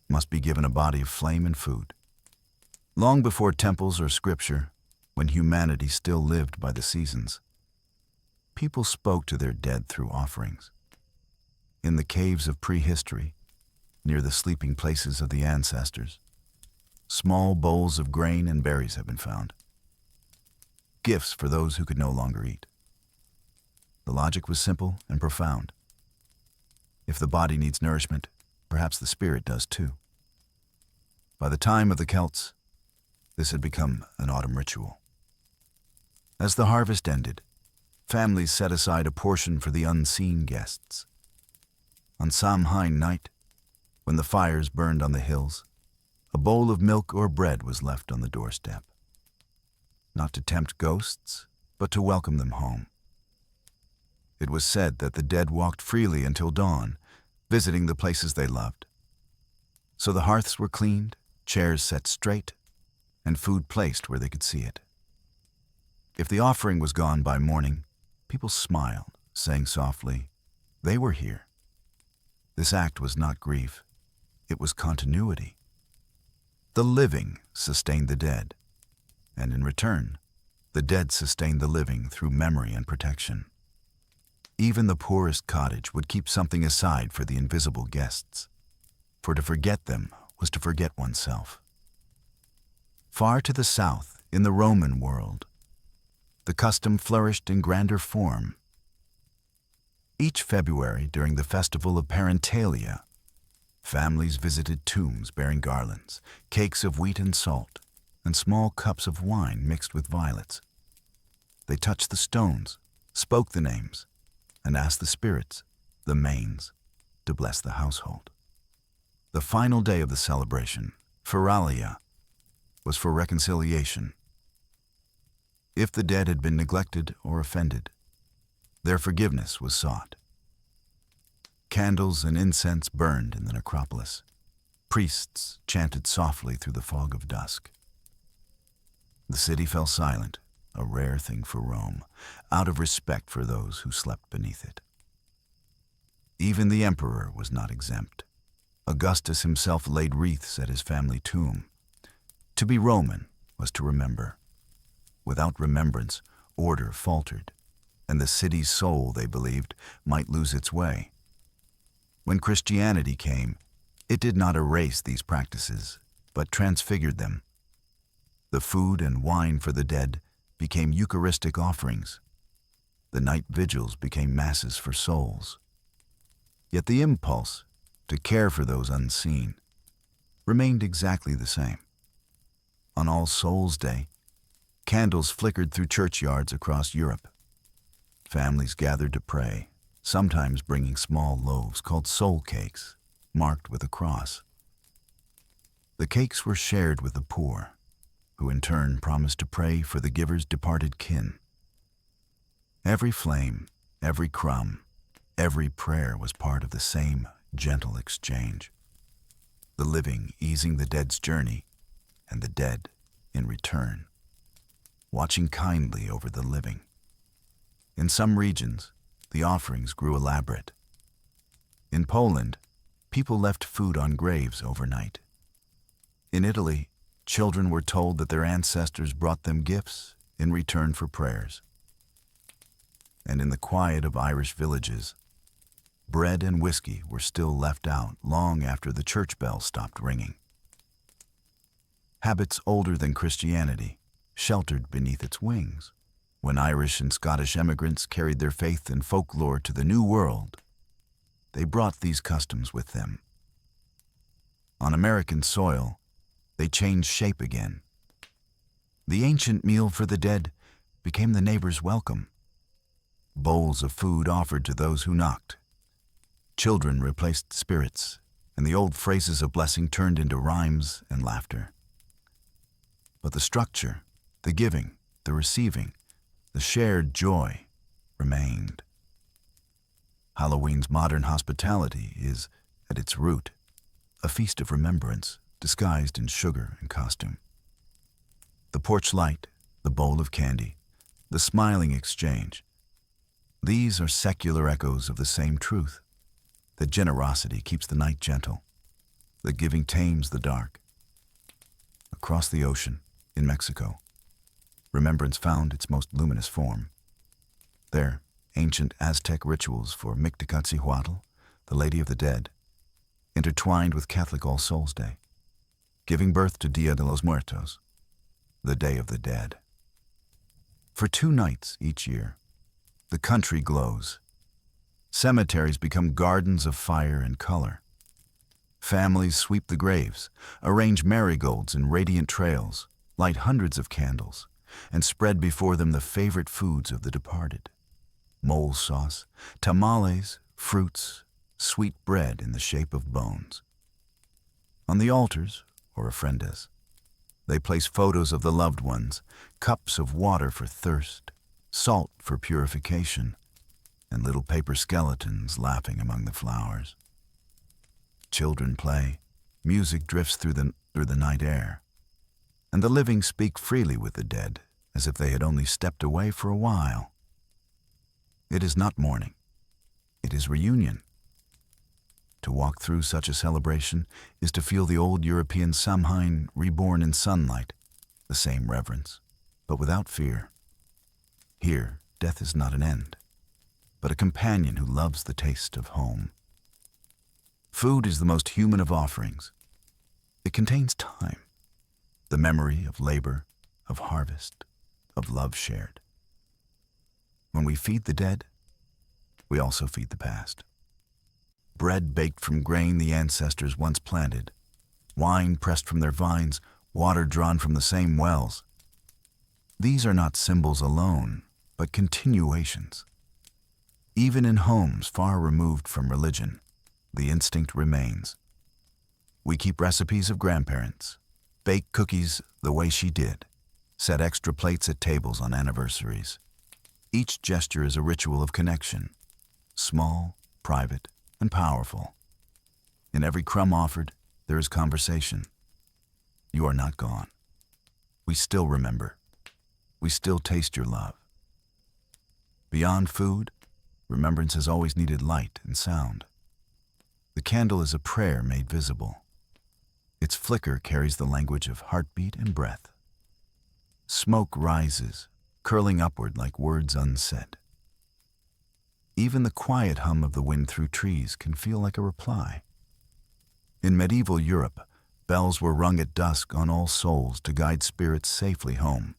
must be given a body of flame and food. Long before temples or scripture, when humanity still lived by the seasons, people spoke to their dead through offerings. In the caves of prehistory, near the sleeping places of the ancestors, small bowls of grain and berries have been found, gifts for those who could no longer eat. The logic was simple and profound. If the body needs nourishment, perhaps the spirit does too. By the time of the Celts, this had become an autumn ritual. As the harvest ended, families set aside a portion for the unseen guests. On Samhain night, when the fires burned on the hills, a bowl of milk or bread was left on the doorstep, not to tempt ghosts, but to welcome them home. It was said that the dead walked freely until dawn, visiting the places they loved. So the hearths were cleaned, chairs set straight, and food placed where they could see it. If the offering was gone by morning, people smiled, saying softly, "They were here." This act was not grief, it was continuity. The living sustained the dead, and in return, the dead sustained the living through memory and protection. Even the poorest cottage would keep something aside for the invisible guests, for to forget them was to forget oneself. Far to the south, in the Roman world, the custom flourished in grander form. Each February, during the festival of Parentalia, families visited tombs bearing garlands, cakes of wheat and salt, and small cups of wine mixed with violets. They touched the stones, spoke the names, and asked the spirits, the manes, to bless the household. The final day of the celebration, Feralia, was for reconciliation. If the dead had been neglected or offended, their forgiveness was sought. Candles and incense burned in the necropolis. Priests chanted softly through the fog of dusk. The city fell silent, a rare thing for Rome, out of respect for those who slept beneath it. Even the emperor was not exempt. Augustus himself laid wreaths at his family tomb. To be Roman was to remember. Without remembrance, order faltered, and the city's soul, they believed, might lose its way. When Christianity came, it did not erase these practices, but transfigured them. The food and wine for the dead became Eucharistic offerings. The night vigils became masses for souls. Yet the impulse to care for those unseen remained exactly the same. On All Souls' Day, candles flickered through churchyards across Europe. Families gathered to pray, sometimes bringing small loaves called soul cakes, marked with a cross. The cakes were shared with the poor, who in turn promised to pray for the giver's departed kin. Every flame, every crumb, every prayer was part of the same gentle exchange. The living easing the dead's journey, and the dead, in return, watching kindly over the living. In some regions, the offerings grew elaborate. In Poland, people left food on graves overnight. In Italy, children were told that their ancestors brought them gifts in return for prayers. And in the quiet of Irish villages, bread and whiskey were still left out long after the church bell stopped ringing. Habits older than Christianity sheltered beneath its wings. When Irish and Scottish emigrants carried their faith and folklore to the New World, they brought these customs with them. On American soil, they changed shape again. The ancient meal for the dead became the neighbor's welcome. Bowls of food offered to those who knocked. Children replaced spirits, and the old phrases of blessing turned into rhymes and laughter. But the structure, the giving, the receiving, the shared joy remained. Halloween's modern hospitality is, at its root, a feast of remembrance disguised in sugar and costume. The porch light, the bowl of candy, the smiling exchange. These are secular echoes of the same truth, that generosity keeps the night gentle, that giving tames the dark. Across the ocean, in Mexico, remembrance found its most luminous form. There, ancient Aztec rituals for Mictacatzihuatl, the Lady of the Dead, intertwined with Catholic All Souls' Day, giving birth to Dia de los Muertos, the Day of the Dead. For 2 nights each year, the country glows. Cemeteries become gardens of fire and color. Families sweep the graves, arrange marigolds in radiant trails, light hundreds of candles, and spread before them the favorite foods of the departed. Mole sauce, tamales, fruits, sweet bread in the shape of bones. On the altars, or ofrendas, they place photos of the loved ones, cups of water for thirst, salt for purification, and little paper skeletons laughing among the flowers. Children play, music drifts through the night air, and the living speak freely with the dead, as if they had only stepped away for a while. It is not mourning, it is reunion. To walk through such a celebration is to feel the old European Samhain reborn in sunlight, the same reverence, but without fear. Here, death is not an end, but a companion who loves the taste of home. Food is the most human of offerings. It contains time, the memory of labor, of harvest, of love shared. When we feed the dead, we also feed the past. Bread baked from grain the ancestors once planted, wine pressed from their vines, water drawn from the same wells. These are not symbols alone, but continuations. Even in homes far removed from religion, the instinct remains. We keep recipes of grandparents, bake cookies the way she did, set extra plates at tables on anniversaries. Each gesture is a ritual of connection, small, private, and powerful. In every crumb offered, there is conversation. You are not gone. We still remember. We still taste your love. Beyond food, remembrance has always needed light and sound. The candle is a prayer made visible. Its flicker carries the language of heartbeat and breath. Smoke rises, curling upward like words unsaid. Even the quiet hum of the wind through trees can feel like a reply. In medieval Europe, bells were rung at dusk on All Souls to guide spirits safely home.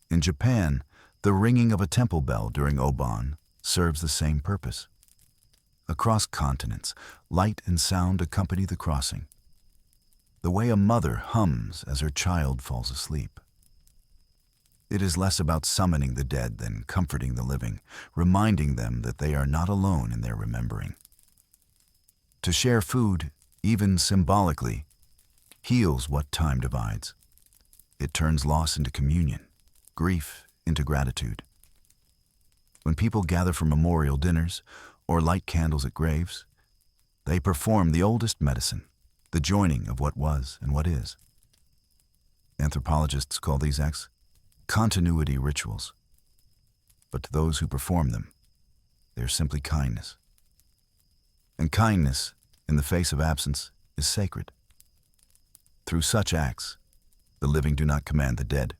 In Japan, the ringing of a temple bell during Obon serves the same purpose. Across continents, light and sound accompany the crossing, the way a mother hums as her child falls asleep. It is less about summoning the dead than comforting the living, reminding them that they are not alone in their remembering. To share food, even symbolically, heals what time divides. It turns loss into communion, grief into gratitude. When people gather for memorial dinners or light candles at graves, they perform the oldest medicine, the joining of what was and what is. Anthropologists call these acts continuity rituals. But to those who perform them, they are simply kindness. And kindness, in the face of absence, is sacred. Through such acts, the living do not command the dead,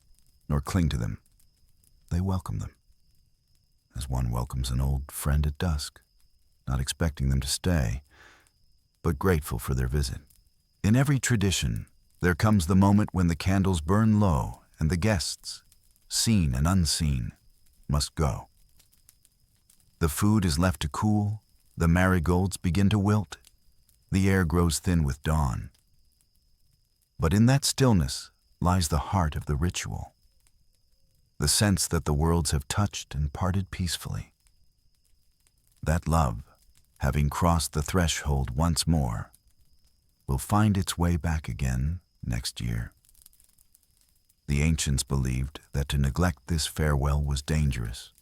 nor cling to them. They welcome them, as one welcomes an old friend at dusk, not expecting them to stay, but grateful for their visit. In every tradition, there comes the moment when the candles burn low and the guests, seen and unseen, must go. The food is left to cool, the marigolds begin to wilt, the air grows thin with dawn. But in that stillness lies the heart of the ritual, the sense that the worlds have touched and parted peacefully. That love, having crossed the threshold once more, will find its way back again next year. The ancients believed that to neglect this farewell was dangerous,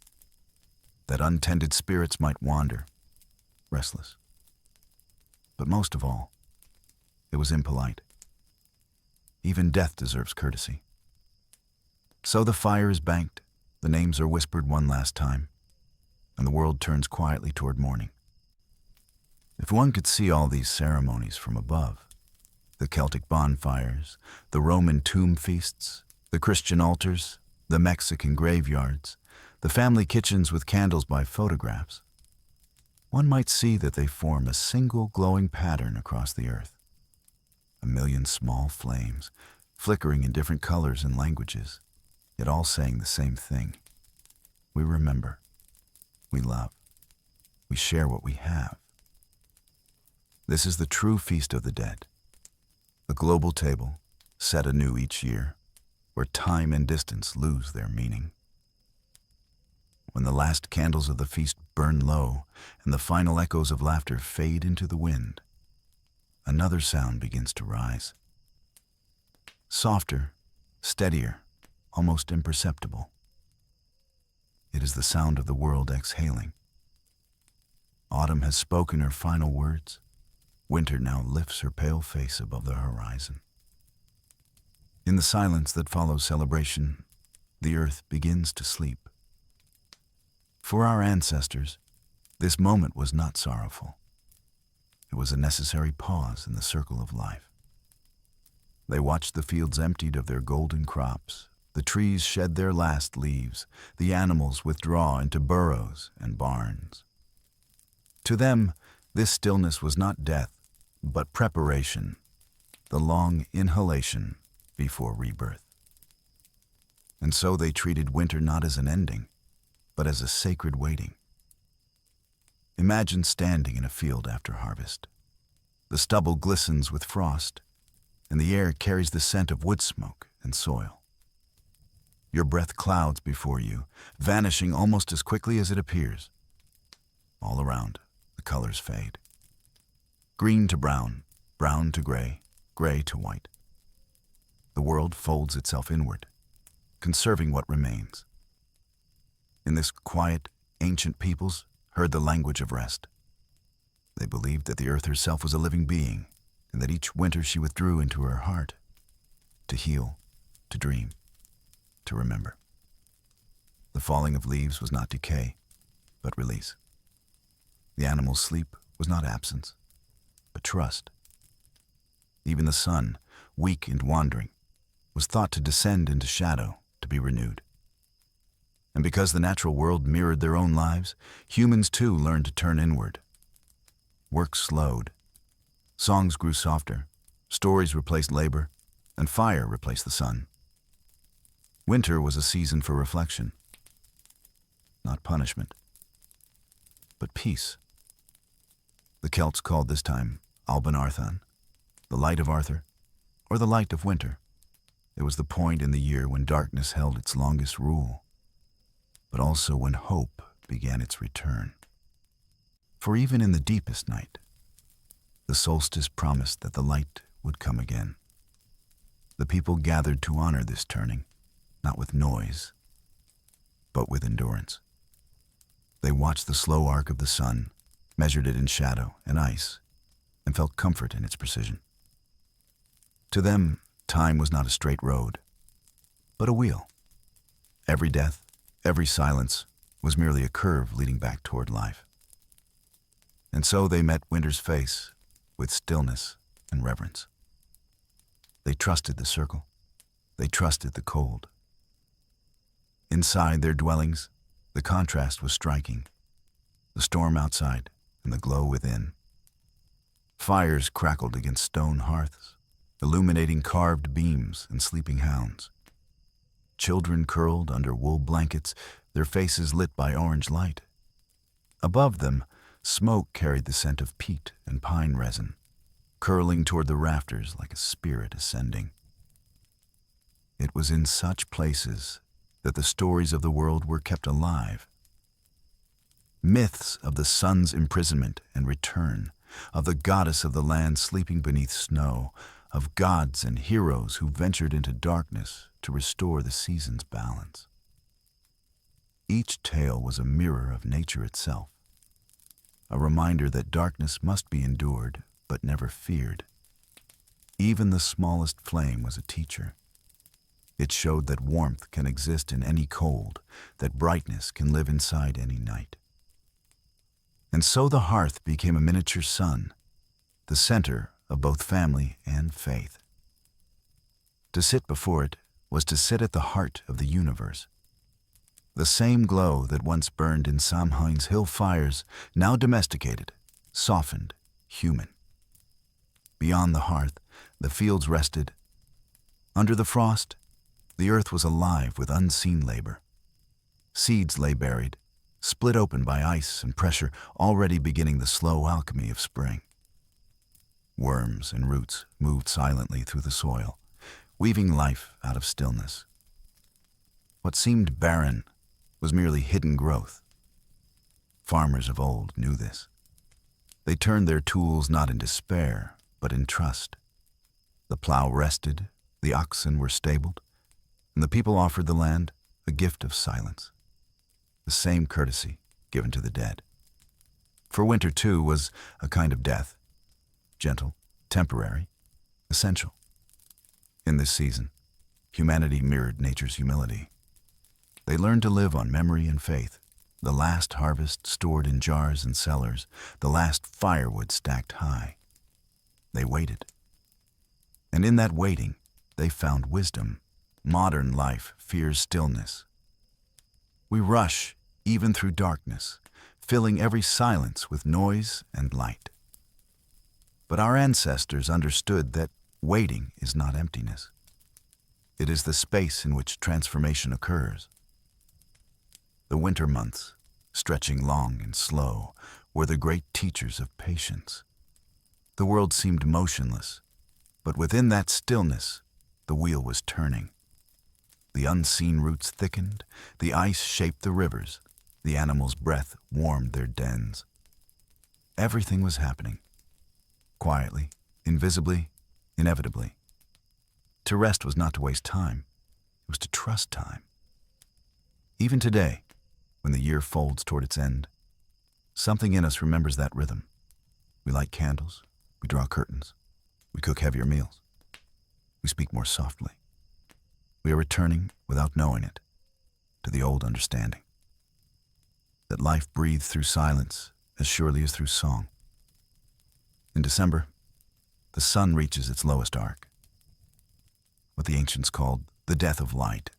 that untended spirits might wander, restless. But most of all, it was impolite. Even death deserves courtesy. So the fire is banked, the names are whispered one last time, and the world turns quietly toward morning. If one could see all these ceremonies from above, the Celtic bonfires, the Roman tomb feasts, the Christian altars, the Mexican graveyards, the family kitchens with candles by photographs, one might see that they form a single glowing pattern across the earth. A million small flames, flickering in different colors and languages, yet all saying the same thing. We remember, we love, we share what we have. This is the true feast of the dead, a global table set anew each year, where time and distance lose their meaning. When the last candles of the feast burn low and the final echoes of laughter fade into the wind, another sound begins to rise. Softer, steadier, almost imperceptible. It is the sound of the world exhaling. Autumn has spoken her final words. Winter now lifts her pale face above the horizon. In the silence that follows celebration, the earth begins to sleep. For our ancestors, this moment was not sorrowful. It was a necessary pause in the circle of life. They watched the fields emptied of their golden crops, the trees shed their last leaves, the animals withdraw into burrows and barns. To them, this stillness was not death, but preparation, the long inhalation before rebirth. And so they treated winter not as an ending, but as a sacred waiting. Imagine standing in a field after harvest. The stubble glistens with frost, and the air carries the scent of wood smoke and soil. Your breath clouds before you, vanishing almost as quickly as it appears. All around, the colors fade. Green to brown, brown to gray, gray to white. The world folds itself inward, conserving what remains. In this quiet, ancient peoples heard the language of rest. They believed that the earth herself was a living being, and that each winter she withdrew into her heart to heal, to dream, to remember. The falling of leaves was not decay, but release. The animal's sleep was not absence, but trust. Even the sun, weak and wandering, was thought to descend into shadow to be renewed. And because the natural world mirrored their own lives, humans too learned to turn inward. Work slowed. Songs grew softer, stories replaced labor, and fire replaced the sun. Winter was a season for reflection, not punishment, but peace. The Celts called this time Alban Arthan, the light of Arthur, or the light of winter. It was the point in the year when darkness held its longest rule, but also when hope began its return. For even in the deepest night, the solstice promised that the light would come again. The people gathered to honor this turning, not with noise, but with endurance. They watched the slow arc of the sun, measured it in shadow and ice, and felt comfort in its precision. To them, time was not a straight road, but a wheel. Every death, every silence was merely a curve leading back toward life. And so they met winter's face with stillness and reverence. They trusted the circle. They trusted the cold. Inside their dwellings, the contrast was striking. The storm outside and the glow within. Fires crackled against stone hearths, illuminating carved beams and sleeping hounds. Children curled under wool blankets, their faces lit by orange light. Above them, smoke carried the scent of peat and pine resin, curling toward the rafters like a spirit ascending. It was in such places that the stories of the world were kept alive. Myths of the sun's imprisonment and return, of the goddess of the land sleeping beneath snow, of gods and heroes who ventured into darkness to restore the season's balance. Each tale was a mirror of nature itself, a reminder that darkness must be endured but never feared. Even the smallest flame was a teacher. It showed that warmth can exist in any cold, that brightness can live inside any night. And so the hearth became a miniature sun, the center of both family and faith. To sit before it was to sit at the heart of the universe. The same glow that once burned in Samhain's hill fires, now domesticated, softened, human. Beyond the hearth, the fields rested. Under the frost, the earth was alive with unseen labor. Seeds lay buried, split open by ice and pressure, already beginning the slow alchemy of spring. Worms and roots moved silently through the soil, weaving life out of stillness. What seemed barren was merely hidden growth. Farmers of old knew this. They turned their tools not in despair, but in trust. The plow rested, the oxen were stabled, and the people offered the land a gift of silence, the same courtesy given to the dead. For winter, too, was a kind of death, gentle, temporary, essential. In this season, humanity mirrored nature's humility. They learned to live on memory and faith, the last harvest stored in jars and cellars, the last firewood stacked high. They waited. And in that waiting, they found wisdom. Modern life fears stillness. We rush even through darkness, filling every silence with noise and light. But our ancestors understood that waiting is not emptiness. It is the space in which transformation occurs. The winter months, stretching long and slow, were the great teachers of patience. The world seemed motionless, but within that stillness, the wheel was turning. The unseen roots thickened, the ice shaped the rivers, the animals' breath warmed their dens. Everything was happening, quietly, invisibly, inevitably. To rest was not to waste time, it was to trust time. Even today, when the year folds toward its end, something in us remembers that rhythm. We light candles, we draw curtains, we cook heavier meals, we speak more softly. We are returning, without knowing it, to the old understanding that life breathes through silence as surely as through song. In December, the sun reaches its lowest arc, what the ancients called the death of light.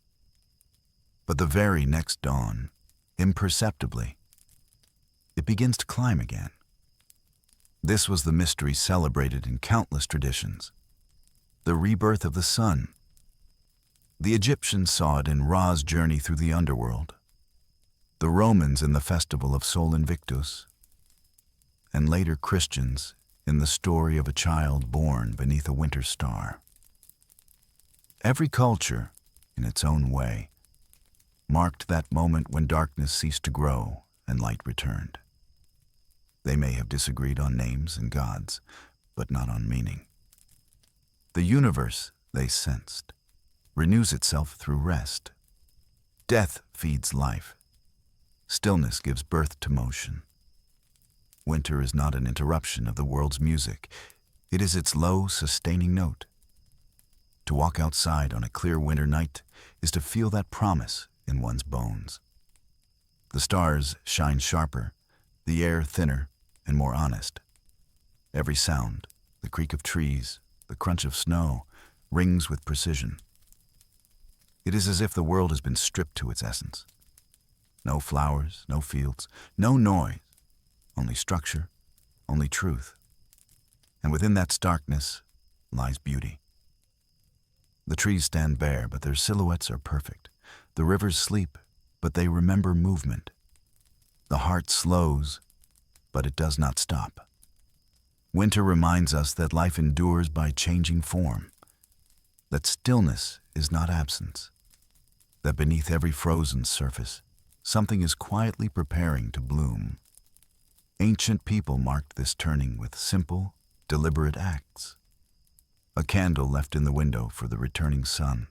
But the very next dawn, imperceptibly, it begins to climb again. This was the mystery celebrated in countless traditions, the rebirth of the sun. The Egyptians saw it in Ra's journey through the underworld, the Romans in the festival of Sol Invictus, and later Christians in the story of a child born beneath a winter star. Every culture, in its own way, marked that moment when darkness ceased to grow and light returned. They may have disagreed on names and gods, but not on meaning. The universe, they sensed, renews itself through rest. Death feeds life. Stillness gives birth to motion. Winter is not an interruption of the world's music. It is its low, sustaining note. To walk outside on a clear winter night is to feel that promise in one's bones. The stars shine sharper, the air thinner and more honest. Every sound, the creak of trees, the crunch of snow, rings with precision. It is as if the world has been stripped to its essence. No flowers, no fields, no noise, only structure, only truth. And within that starkness lies beauty. The trees stand bare, but their silhouettes are perfect. The rivers sleep, but they remember movement. The heart slows, but it does not stop. Winter reminds us that life endures by changing form, that stillness is not absence, that beneath every frozen surface, something is quietly preparing to bloom. Ancient people marked this turning with simple, deliberate acts. A candle left in the window for the returning sun.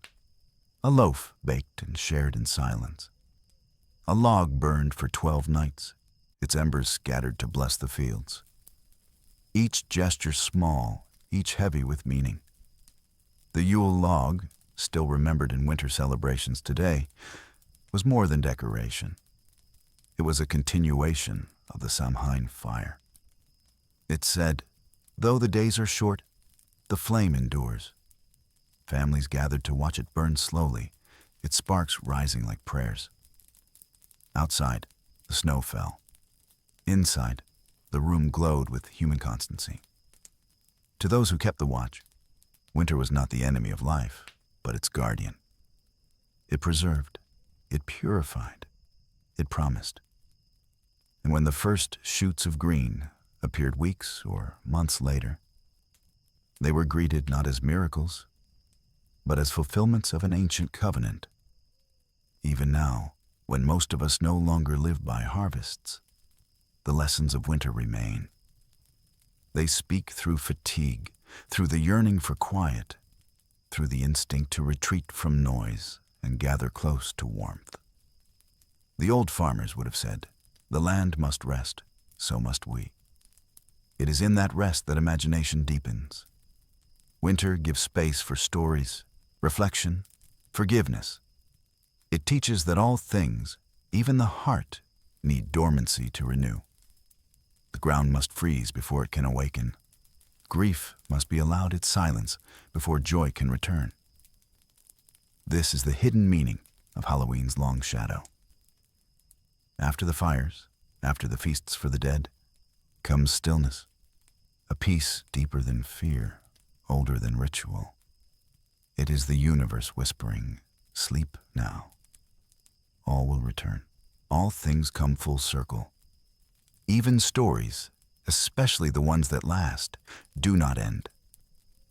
A loaf baked and shared in silence. A log burned for 12 nights, its embers scattered to bless the fields. Each gesture small, each heavy with meaning. The Yule log, still remembered in winter celebrations today, was more than decoration. It was a continuation of the Samhain fire. It said, though the days are short, the flame endures. Families gathered to watch it burn slowly, its sparks rising like prayers. Outside, the snow fell. Inside, the room glowed with human constancy. To those who kept the watch, winter was not the enemy of life, but its guardian. It preserved, it purified, it promised. And when the first shoots of green appeared weeks or months later, they were greeted not as miracles, but as fulfillments of an ancient covenant. Even now, when most of us no longer live by harvests, the lessons of winter remain. They speak through fatigue, through the yearning for quiet, through the instinct to retreat from noise and gather close to warmth. The old farmers would have said, "The land must rest, so must we." It is in that rest that imagination deepens. Winter gives space for stories, reflection, forgiveness. It teaches that all things, even the heart, need dormancy to renew. The ground must freeze before it can awaken. Grief must be allowed its silence before joy can return. This is the hidden meaning of Halloween's long shadow. After the fires, after the feasts for the dead, comes stillness, a peace deeper than fear, older than ritual. It is the universe whispering, "Sleep now. All will return. All things come full circle. Even stories, especially the ones that last, do not end.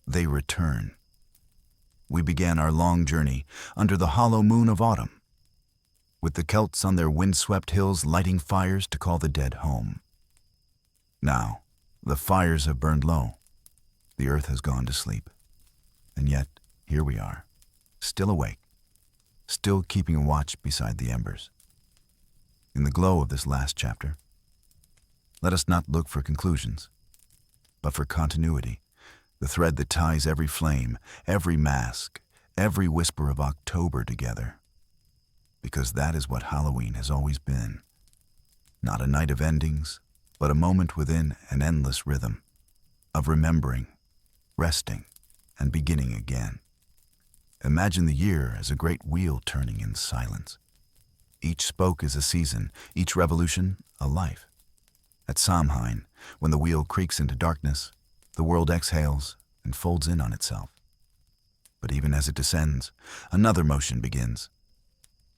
They return." We began our long journey under the hollow moon of autumn, with the Celts on their windswept hills lighting fires to call the dead home. Now, the fires have burned low. The earth has gone to sleep. And yet, here we are, still awake, still keeping watch beside the embers. In the glow of this last chapter, let us not look for conclusions, but for continuity, the thread that ties every flame, every mask, every whisper of October together. Because that is what Halloween has always been. Not a night of endings, but a moment within an endless rhythm of remembering, resting, and beginning again. Imagine the year as a great wheel turning in silence. Each spoke is a season, each revolution a life. At Samhain, when the wheel creaks into darkness, the world exhales and folds in on itself. But even as it descends, another motion begins,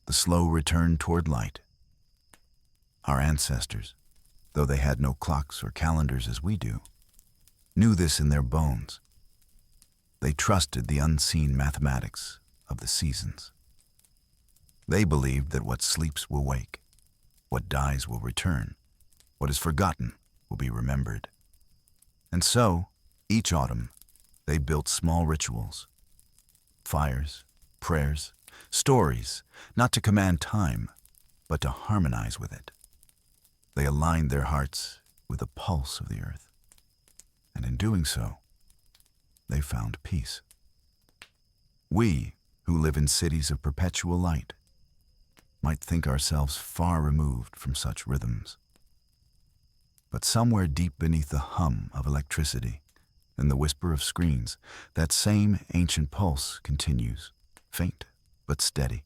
the slow return toward light. Our ancestors, though they had no clocks or calendars as we do, knew this in their bones. They trusted the unseen mathematics of the seasons. They believed that what sleeps will wake, what dies will return, what is forgotten will be remembered. And so, each autumn, they built small rituals, fires, prayers, stories, not to command time, but to harmonize with it. They aligned their hearts with the pulse of the earth, and in doing so, they found peace. We, who live in cities of perpetual light, might think ourselves far removed from such rhythms. But somewhere deep beneath the hum of electricity and the whisper of screens, that same ancient pulse continues, faint but steady,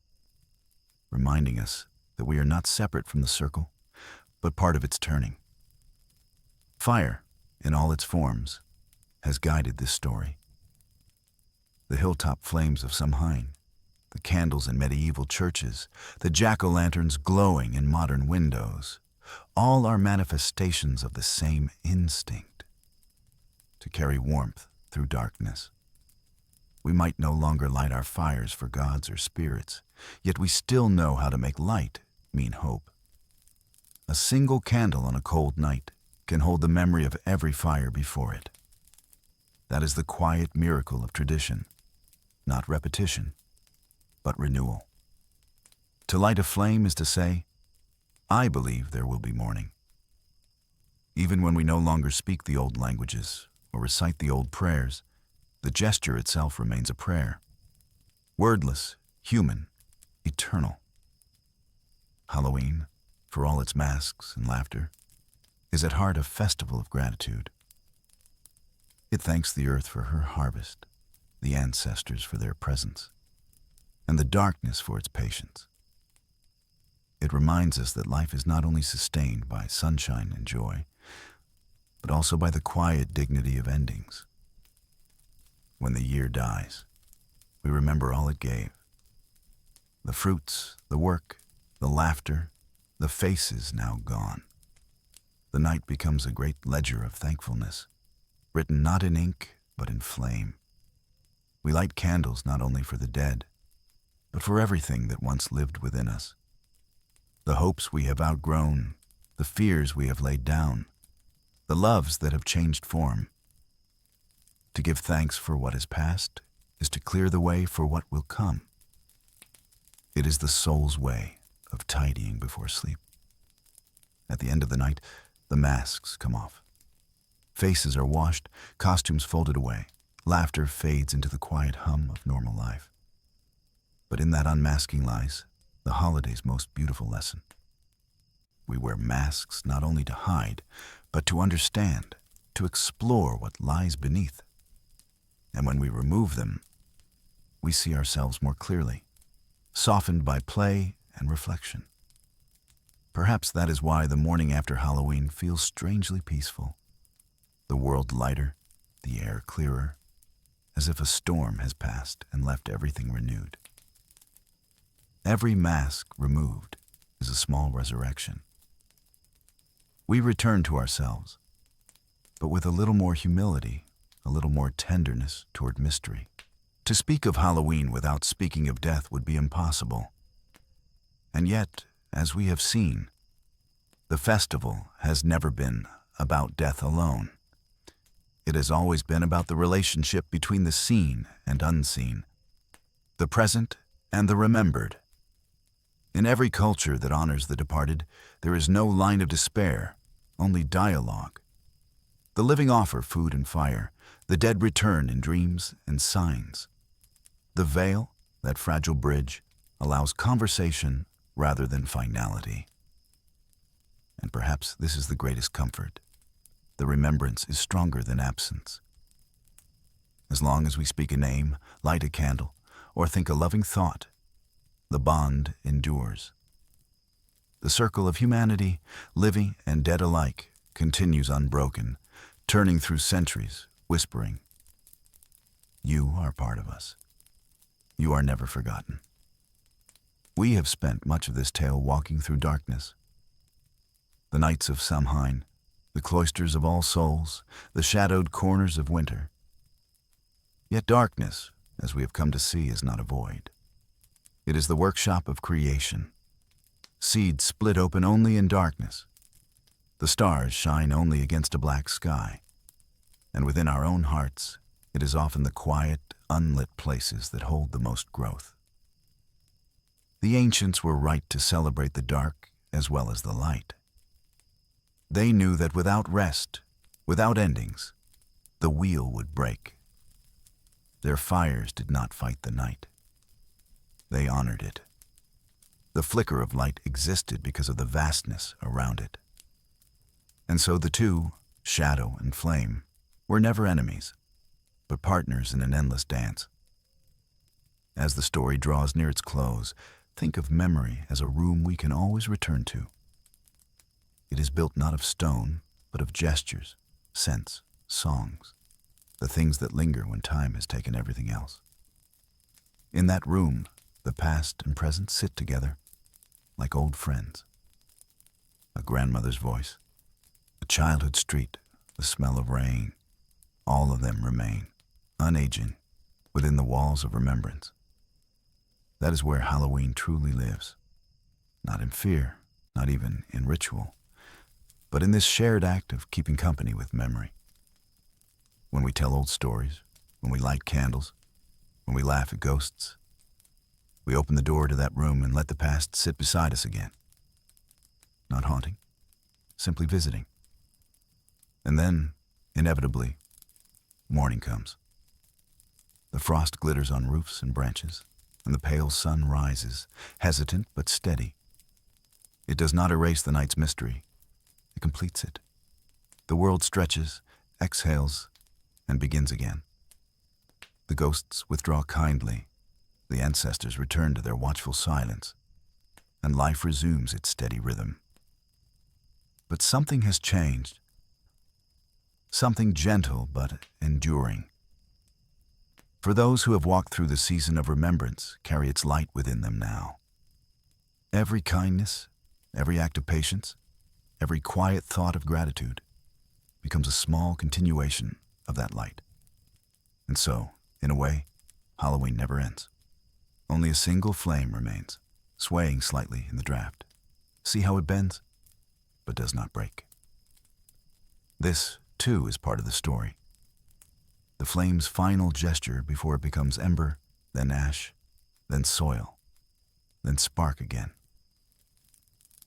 reminding us that we are not separate from the circle, but part of its turning. Fire, in all its forms, has guided this story. The hilltop flames of Samhain, the candles in medieval churches, the jack-o'-lanterns glowing in modern windows, all are manifestations of the same instinct, to carry warmth through darkness. We might no longer light our fires for gods or spirits, yet we still know how to make light mean hope. A single candle on a cold night can hold the memory of every fire before it. That is the quiet miracle of tradition, not repetition, but renewal. To light a flame is to say, I believe there will be morning. Even when we no longer speak the old languages or recite the old prayers, The gesture itself remains a prayer. Wordless, human, eternal. Halloween, for all its masks and laughter, is at heart a festival of gratitude. It thanks the earth for her harvest, the ancestors for their presence, and the darkness for its patience. It reminds us that life is not only sustained by sunshine and joy, but also by the quiet dignity of endings. When the year dies, we remember all it gave. The fruits, the work, the laughter, the faces now gone. The night becomes a great ledger of thankfulness, written not in ink, but in flame. We light candles not only for the dead, but for everything that once lived within us. The hopes we have outgrown, the fears we have laid down, the loves that have changed form. To give thanks for what is past is to clear the way for what will come. It is the soul's way of tidying before sleep. At the end of the night, the masks come off. Faces are washed, costumes folded away. Laughter fades into the quiet hum of normal life. But in that unmasking lies the holiday's most beautiful lesson. We wear masks not only to hide, but to understand, to explore what lies beneath. And when we remove them, we see ourselves more clearly, softened by play and reflection. Perhaps that is why the morning after Halloween feels strangely peaceful. The world lighter, the air clearer, as if a storm has passed and left everything renewed. Every mask removed is a small resurrection. We return to ourselves, but with a little more humility, a little more tenderness toward mystery. To speak of Halloween without speaking of death would be impossible. And yet, as we have seen, the festival has never been about death alone. It has always been about the relationship between the seen and unseen, the present and the remembered. In every culture that honors the departed, there is no line of despair, only dialogue. The living offer food and fire, the dead return in dreams and signs. The veil, that fragile bridge, allows conversation rather than finality. And perhaps this is the greatest comfort. The remembrance is stronger than absence. As long as we speak a name, light a candle, or think a loving thought, the bond endures. The circle of humanity, living and dead alike, continues unbroken, turning through centuries, whispering, "You are part of us. You are never forgotten." We have spent much of this tale walking through darkness. The nights of Samhain, the cloisters of All Souls, the shadowed corners of winter. Yet darkness, as we have come to see, is not a void. It is the workshop of creation. Seeds split open only in darkness. The stars shine only against a black sky. And within our own hearts, it is often the quiet, unlit places that hold the most growth. The ancients were right to celebrate the dark as well as the light. They knew that without rest, without endings, the wheel would break. Their fires did not fight the night. They honored it. The flicker of light existed because of the vastness around it. And so the two, shadow and flame, were never enemies, but partners in an endless dance. As the story draws near its close, think of memory as a room we can always return to. It is built not of stone, but of gestures, scents, songs, the things that linger when time has taken everything else. In that room, the past and present sit together, like old friends. A grandmother's voice, a childhood street, the smell of rain, all of them remain, unaging, within the walls of remembrance. That is where Halloween truly lives, not in fear, not even in ritual, but in this shared act of keeping company with memory. When we tell old stories, when we light candles, when we laugh at ghosts, we open the door to that room and let the past sit beside us again. Not haunting, simply visiting. And then, inevitably, morning comes. The frost glitters on roofs and branches, and the pale sun rises, hesitant but steady. It does not erase the night's mystery. It completes it. The world stretches, exhales, and begins again. The ghosts withdraw kindly. The ancestors return to their watchful silence, and life resumes its steady rhythm. But something has changed. Something gentle but enduring. For those who have walked through the season of remembrance carry its light within them now. Every kindness, every act of patience, every quiet thought of gratitude becomes a small continuation of that light. And so, in a way, Halloween never ends. Only a single flame remains, swaying slightly in the draft. See how it bends, but does not break. This, too, is part of the story. The flame's final gesture before it becomes ember, then ash, then soil, then spark again.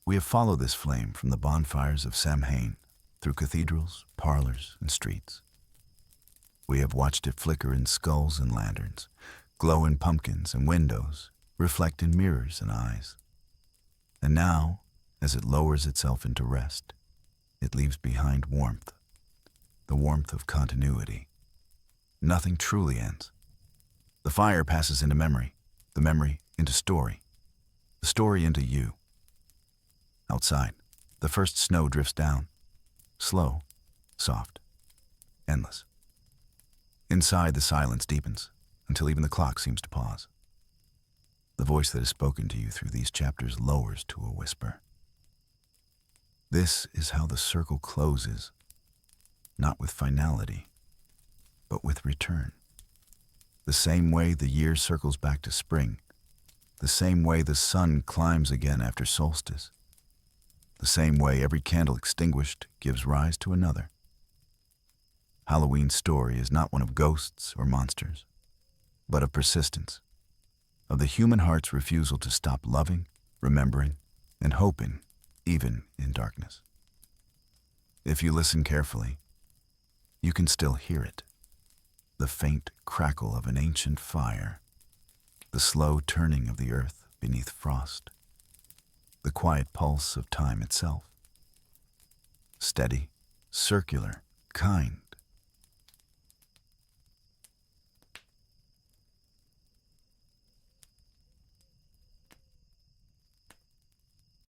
We have followed this flame from the bonfires of Samhain through cathedrals, parlors, and streets. We have watched it flicker in skulls and lanterns, glow in pumpkins and windows, reflect in mirrors and eyes. And now, as it lowers itself into rest, it leaves behind warmth, the warmth of continuity. Nothing truly ends. The fire passes into memory, the memory into story, the story into you. Outside, the first snow drifts down, slow, soft, endless. Inside, the silence deepens until even the clock seems to pause. The voice that has spoken to you through these chapters lowers to a whisper. This is how the circle closes, not with finality, but with return. The same way the year circles back to spring, the same way the sun climbs again after solstice, the same way every candle extinguished gives rise to another. Halloween's story is not one of ghosts or monsters, but of persistence, of the human heart's refusal to stop loving, remembering, and hoping, even in darkness. If you listen carefully, you can still hear it. The faint crackle of an ancient fire, the slow turning of the earth beneath frost, the quiet pulse of time itself. Steady, circular, kind,